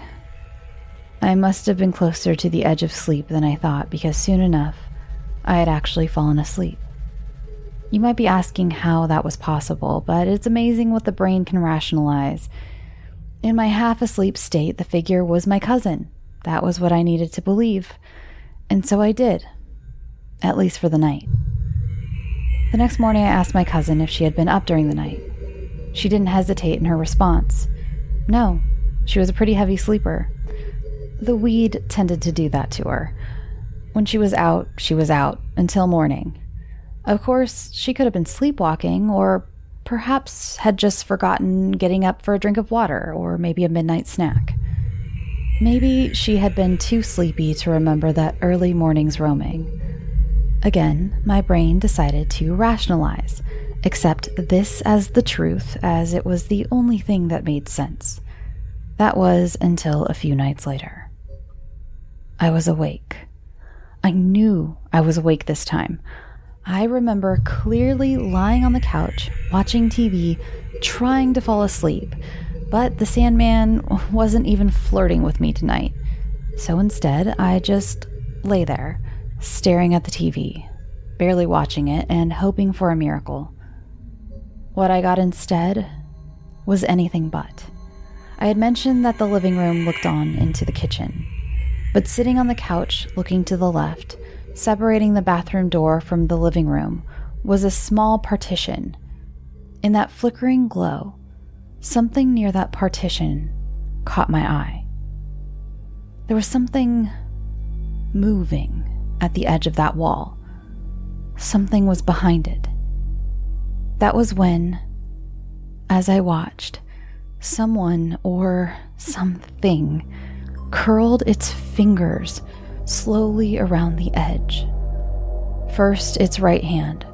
I must have been closer to the edge of sleep than I thought, because soon enough, I had actually fallen asleep. You might be asking how that was possible, but it's amazing what the brain can rationalize. In my half-asleep state, the figure was my cousin. That was what I needed to believe, and so I did, at least for the night. The next morning, I asked my cousin if she had been up during the night. She didn't hesitate in her response. No, she was a pretty heavy sleeper. The weed tended to do that to her. When she was out until morning. Of course, she could have been sleepwalking, or perhaps had just forgotten getting up for a drink of water, or maybe a midnight snack. Maybe she had been too sleepy to remember that early morning's roaming. Again, my brain decided to rationalize, accept this as the truth, as it was the only thing that made sense. That was until a few nights later. I was awake. I knew I was awake this time. I remember clearly lying on the couch, watching TV, trying to fall asleep, but the Sandman wasn't even flirting with me tonight. So instead, I just lay there, staring at the TV, barely watching it and hoping for a miracle. What I got instead was anything but. I had mentioned that the living room looked on into the kitchen. But sitting on the couch, looking to the left, separating the bathroom door from the living room, was a small partition. In that flickering glow, something near that partition caught my eye. There was something moving at the edge of that wall. Something was behind it. That was when, as I watched, someone or something curled its fingers slowly around the edge. First, its right hand,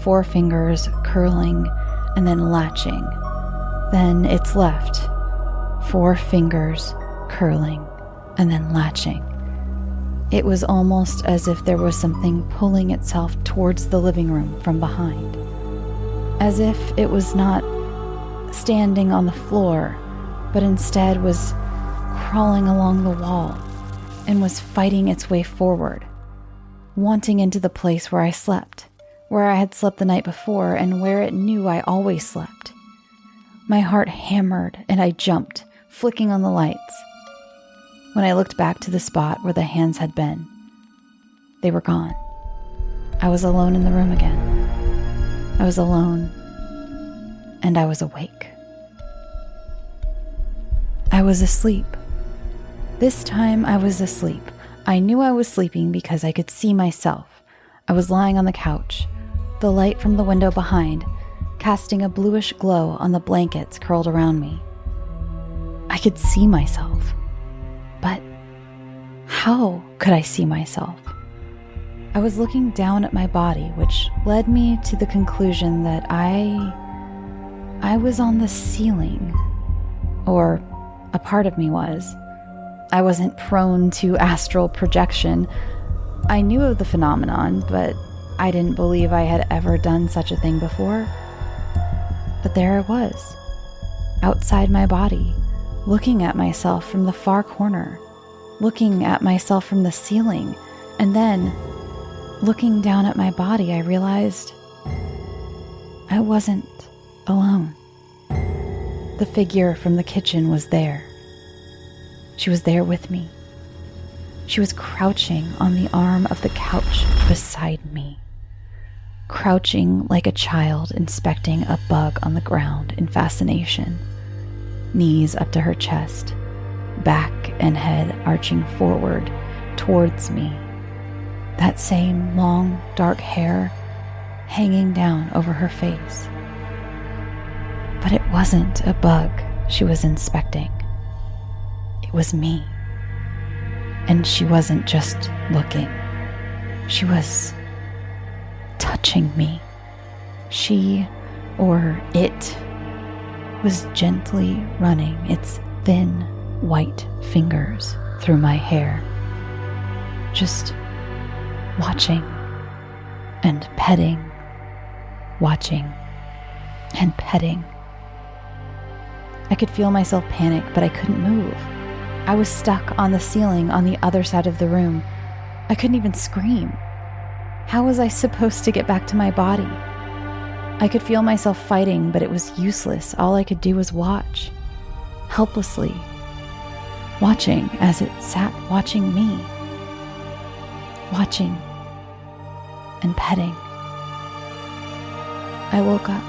4 fingers curling and then latching. Then its left, 4 fingers curling and then latching. It was almost as if there was something pulling itself towards the living room from behind. As if it was not standing on the floor, but instead was crawling along the wall and was fighting its way forward, wanting into the place where I slept, where I had slept the night before and where it knew I always slept. My heart hammered and I jumped, flicking on the lights. When I looked back to the spot where the hands had been, they were gone. I was alone in the room again. I was alone, and I was awake. I was asleep. This time I was asleep. I knew I was sleeping because I could see myself. I was lying on the couch, the light from the window behind, casting a bluish glow on the blankets curled around me. I could see myself. But how could I see myself? I was looking down at my body, which led me to the conclusion that I was on the ceiling, or a part of me was. I wasn't prone to astral projection. I knew of the phenomenon, but I didn't believe I had ever done such a thing before. But there I was, outside my body, looking at myself from the far corner. looking at myself from the ceiling, and then, looking down at my body, I realized I wasn't alone. The figure from the kitchen was there. She was there with me. She was crouching on the arm of the couch beside me, crouching like a child inspecting a bug on the ground in fascination, knees up to her chest, back and head arching forward towards me, that same long, dark hair hanging down over her face. But it wasn't a bug she was inspecting. It was me. And she wasn't just looking. She was touching me. She, or it, was gently running its thin, white fingers through my hair, just watching and petting, watching and petting. I could feel myself panic, but I couldn't move. I was stuck on the ceiling on the other side of the room. I couldn't even scream. How was I supposed to get back to my body? I could feel myself fighting, but it was useless. All I could do was watch, helplessly, watching as it sat watching me, watching and petting. I woke up.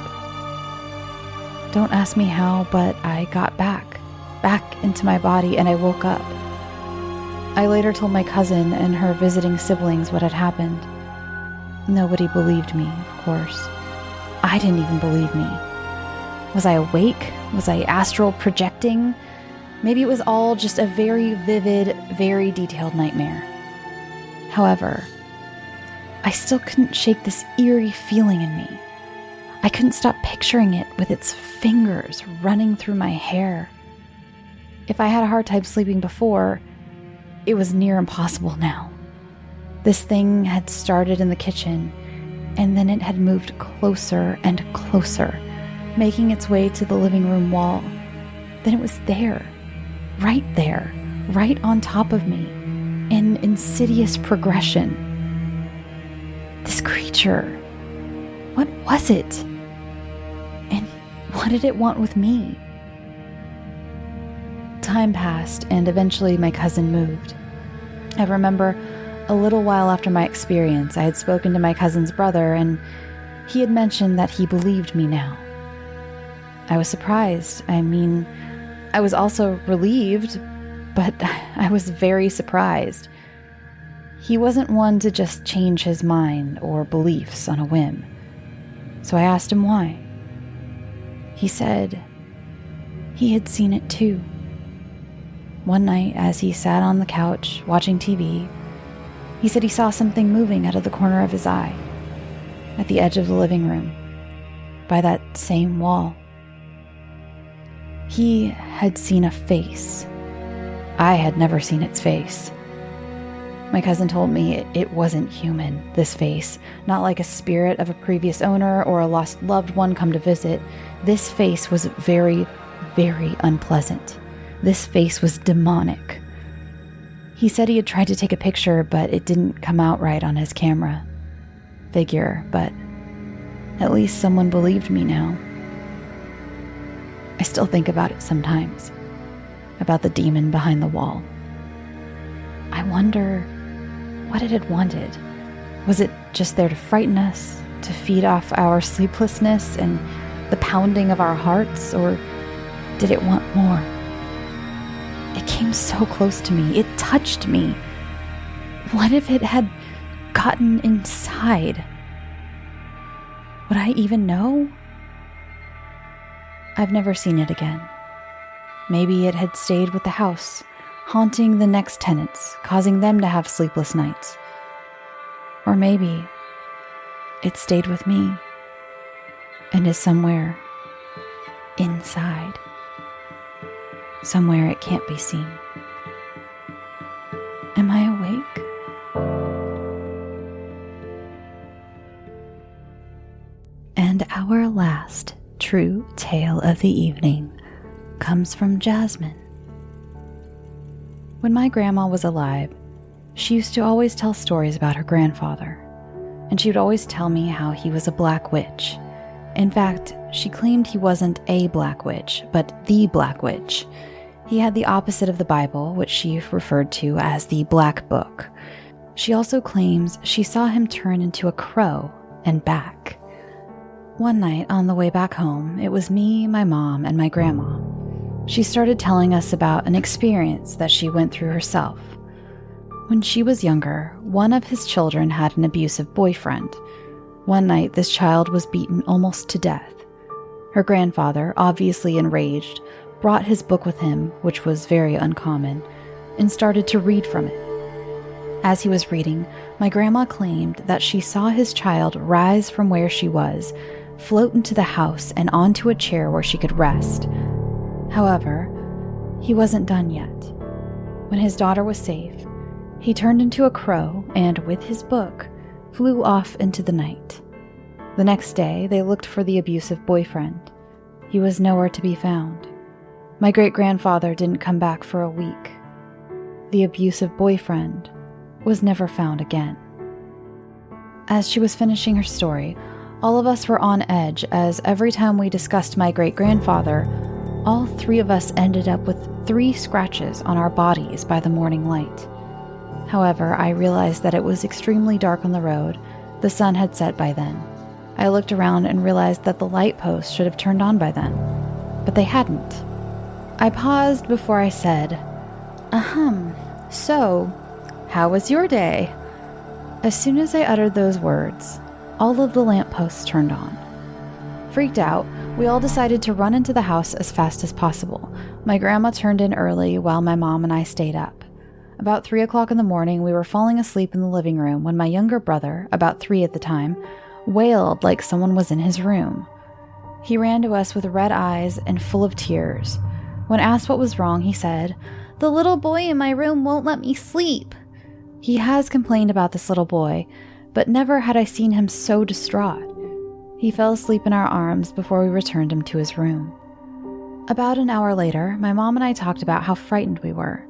Don't ask me how, but I got back into my body, and I woke up. I later told my cousin and her visiting siblings what had happened. Nobody believed me, of course. I didn't even believe me. Was I awake? Was I astral projecting? Maybe it was all just a very vivid, very detailed nightmare. However, I still couldn't shake this eerie feeling in me. I couldn't stop picturing it with its fingers running through my hair. If I had a hard time sleeping before, it was near impossible now. This thing had started in the kitchen, and then it had moved closer and closer, making its way to the living room wall. Then it was there, right on top of me, in insidious progression. This creature, what was it? And what did it want with me? Time passed, and eventually my cousin moved. I remember a little while after my experience, I had spoken to my cousin's brother, and he had mentioned that he believed me now. I was surprised. I was also relieved, but I was very surprised. He wasn't one to just change his mind or beliefs on a whim. So I asked him why. He said he had seen it too. One night, as he sat on the couch watching TV, he said he saw something moving out of the corner of his eye, at the edge of the living room, by that same wall. He had seen a face. I had never seen its face. My cousin told me it wasn't human, this face, not like a spirit of a previous owner or a lost loved one come to visit. This face was very, very unpleasant. This face was demonic. He said he had tried to take a picture, but it didn't come out right on his camera. Figure, but at least someone believed me now. I still think about it sometimes, about the demon behind the wall. I wonder what it had wanted. Was it just there to frighten us, to feed off our sleeplessness and the pounding of our hearts, or did it want more? It came so close to me. It touched me. What if it had gotten inside? Would I even know? I've never seen it again. Maybe it had stayed with the house, haunting the next tenants, causing them to have sleepless nights. Or maybe it stayed with me and is somewhere inside. Somewhere it can't be seen. Am I awake? And our last true tale of the evening comes from Jasmine. When my grandma was alive, she used to always tell stories about her grandfather, and she would always tell me how he was a black witch. In fact, she claimed he wasn't a black witch, but the black witch. He had the opposite of the Bible, which she referred to as the Black Book. She also claims she saw him turn into a crow and back. One night on the way back home, it was me, my mom, and my grandma. She started telling us about an experience that she went through herself. When she was younger, one of his children had an abusive boyfriend. One night, this child was beaten almost to death. Her grandfather, obviously enraged, brought his book with him, which was very uncommon, and started to read from it. As he was reading, my grandma claimed that she saw his child rise from where she was, float into the house and onto a chair where she could rest. However, he wasn't done yet. When his daughter was safe, he turned into a crow and, with his book, flew off into the night. The next day, they looked for the abusive boyfriend. He was nowhere to be found. My great-grandfather didn't come back for a week. The abusive boyfriend was never found again. As she was finishing her story, all of us were on edge, as every time we discussed my great-grandfather, all three of us ended up with 3 scratches on our bodies by the morning light. However, I realized that it was extremely dark on the road. The sun had set by then. I looked around and realized that the light posts should have turned on by then, but they hadn't. I paused before I said, so, how was your day? As soon as I uttered those words, all of the lampposts turned on. Freaked out, we all decided to run into the house as fast as possible. My grandma turned in early while my mom and I stayed up. About 3 o'clock in the morning, we were falling asleep in the living room when my younger brother, about 3 at the time, wailed like someone was in his room. He ran to us with red eyes and full of tears. When asked what was wrong, he said, "The little boy in my room won't let me sleep." He has complained about this little boy, but never had I seen him so distraught. He fell asleep in our arms before we returned him to his room. About an hour later, my mom and I talked about how frightened we were.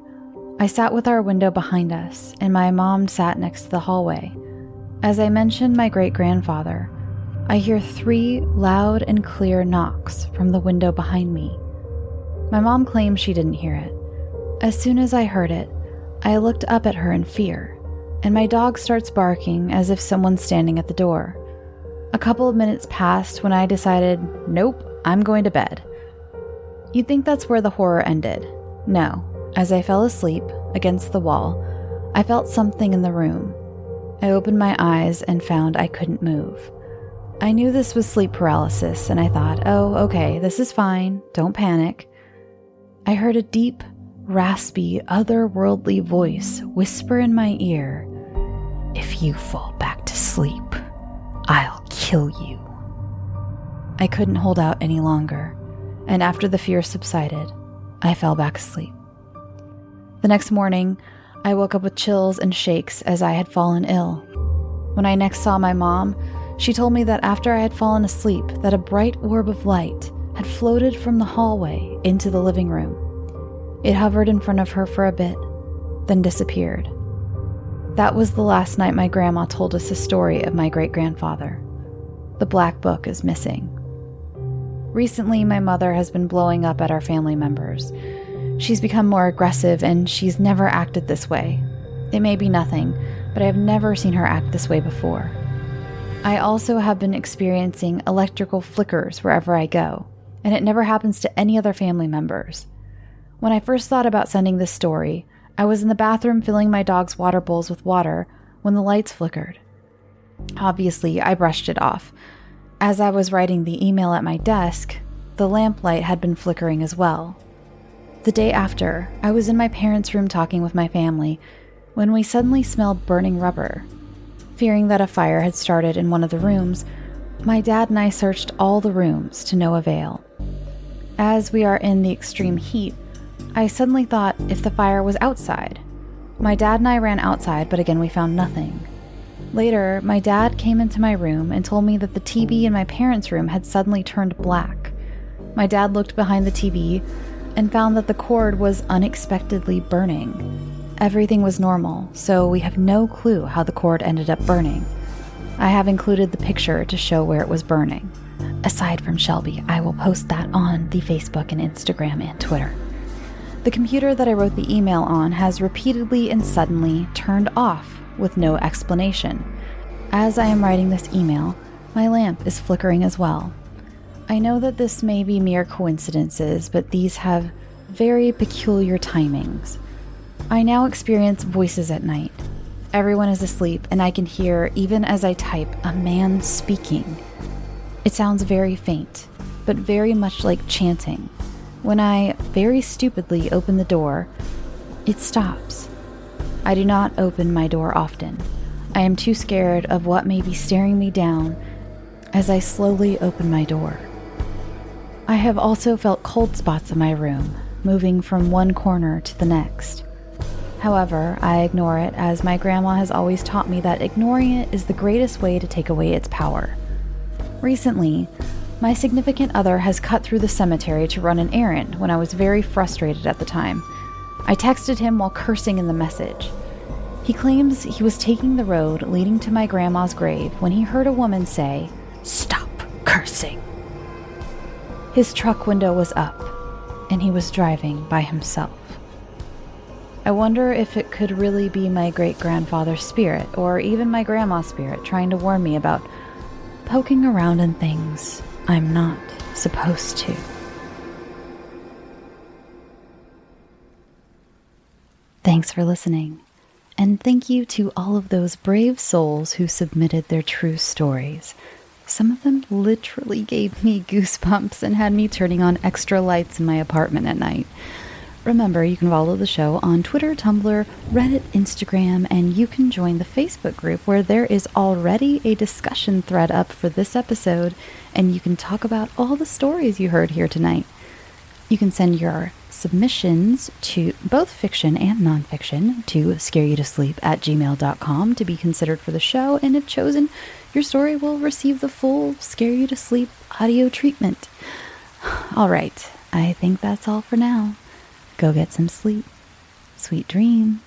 I sat with our window behind us, and my mom sat next to the hallway. As I mentioned my great-grandfather, I hear 3 loud and clear knocks from the window behind me. My mom claims she didn't hear it. As soon as I heard it, I looked up at her in fear, and my dog starts barking as if someone's standing at the door. A couple of minutes passed when I decided, nope, I'm going to bed. You'd think that's where the horror ended. No. As I fell asleep against the wall, I felt something in the room. I opened my eyes and found I couldn't move. I knew this was sleep paralysis, and I thought, oh, okay, this is fine, don't panic. I heard a deep, raspy, otherworldly voice whisper in my ear, "If you fall back to sleep, I'll kill you." I couldn't hold out any longer, and after the fear subsided, I fell back asleep. The next morning, I woke up with chills and shakes as I had fallen ill. When I next saw my mom, she told me that after I had fallen asleep, that a bright orb of light had floated from the hallway into the living room. It hovered in front of her for a bit, then disappeared. That was the last night my grandma told us the story of my great-grandfather. The Black Book is missing. Recently, my mother has been blowing up at our family members. She's become more aggressive, and she's never acted this way. It may be nothing, but I have never seen her act this way before. I also have been experiencing electrical flickers wherever I go, and it never happens to any other family members. When I first thought about sending this story, I was in the bathroom filling my dog's water bowls with water when the lights flickered. Obviously, I brushed it off. As I was writing the email at my desk, the lamplight had been flickering as well. The day after, I was in my parents' room talking with my family when we suddenly smelled burning rubber. Fearing that a fire had started in one of the rooms, my dad and I searched all the rooms to no avail. As we are in the extreme heat, I suddenly thought if the fire was outside. My dad and I ran outside, but again we found nothing. Later, my dad came into my room and told me that the TV in my parents' room had suddenly turned black. My dad looked behind the TV. and found that the cord was unexpectedly burning. Everything was normal, so we have no clue how the cord ended up burning. I have included the picture to show where it was burning. Aside from Shelby, I will post that on the Facebook and Instagram and Twitter. The computer that I wrote the email on has repeatedly and suddenly turned off with no explanation. As I am writing this email, my lamp is flickering as well. I know that this may be mere coincidences, but these have very peculiar timings. I now experience voices at night. Everyone is asleep, and I can hear, even as I type, a man speaking. It sounds very faint, but very much like chanting. When I very stupidly open the door, it stops. I do not open my door often. I am too scared of what may be staring me down as I slowly open my door. I have also felt cold spots in my room, moving from one corner to the next. However, I ignore it, as my grandma has always taught me that ignoring it is the greatest way to take away its power. Recently, my significant other has cut through the cemetery to run an errand when I was very frustrated at the time. I texted him while cursing in the message. He claims he was taking the road leading to my grandma's grave when he heard a woman say, "Stop cursing." His truck window was up, and he was driving by himself. I wonder if it could really be my great-grandfather's spirit, or even my grandma's spirit, trying to warn me about poking around in things I'm not supposed to. Thanks for listening, and thank you to all of those brave souls who submitted their true stories. Some of them literally gave me goosebumps and had me turning on extra lights in my apartment at night. Remember, you can follow the show on Twitter, Tumblr, Reddit, Instagram, and you can join the Facebook group where there is already a discussion thread up for this episode, and you can talk about all the stories you heard here tonight. You can send your submissions to both fiction and nonfiction to scareyoutosleep@gmail.com to be considered for the show, and if chosen, your story will receive the full Scare You to Sleep audio treatment. All right, I think that's all for now. Go get some sleep. Sweet dreams.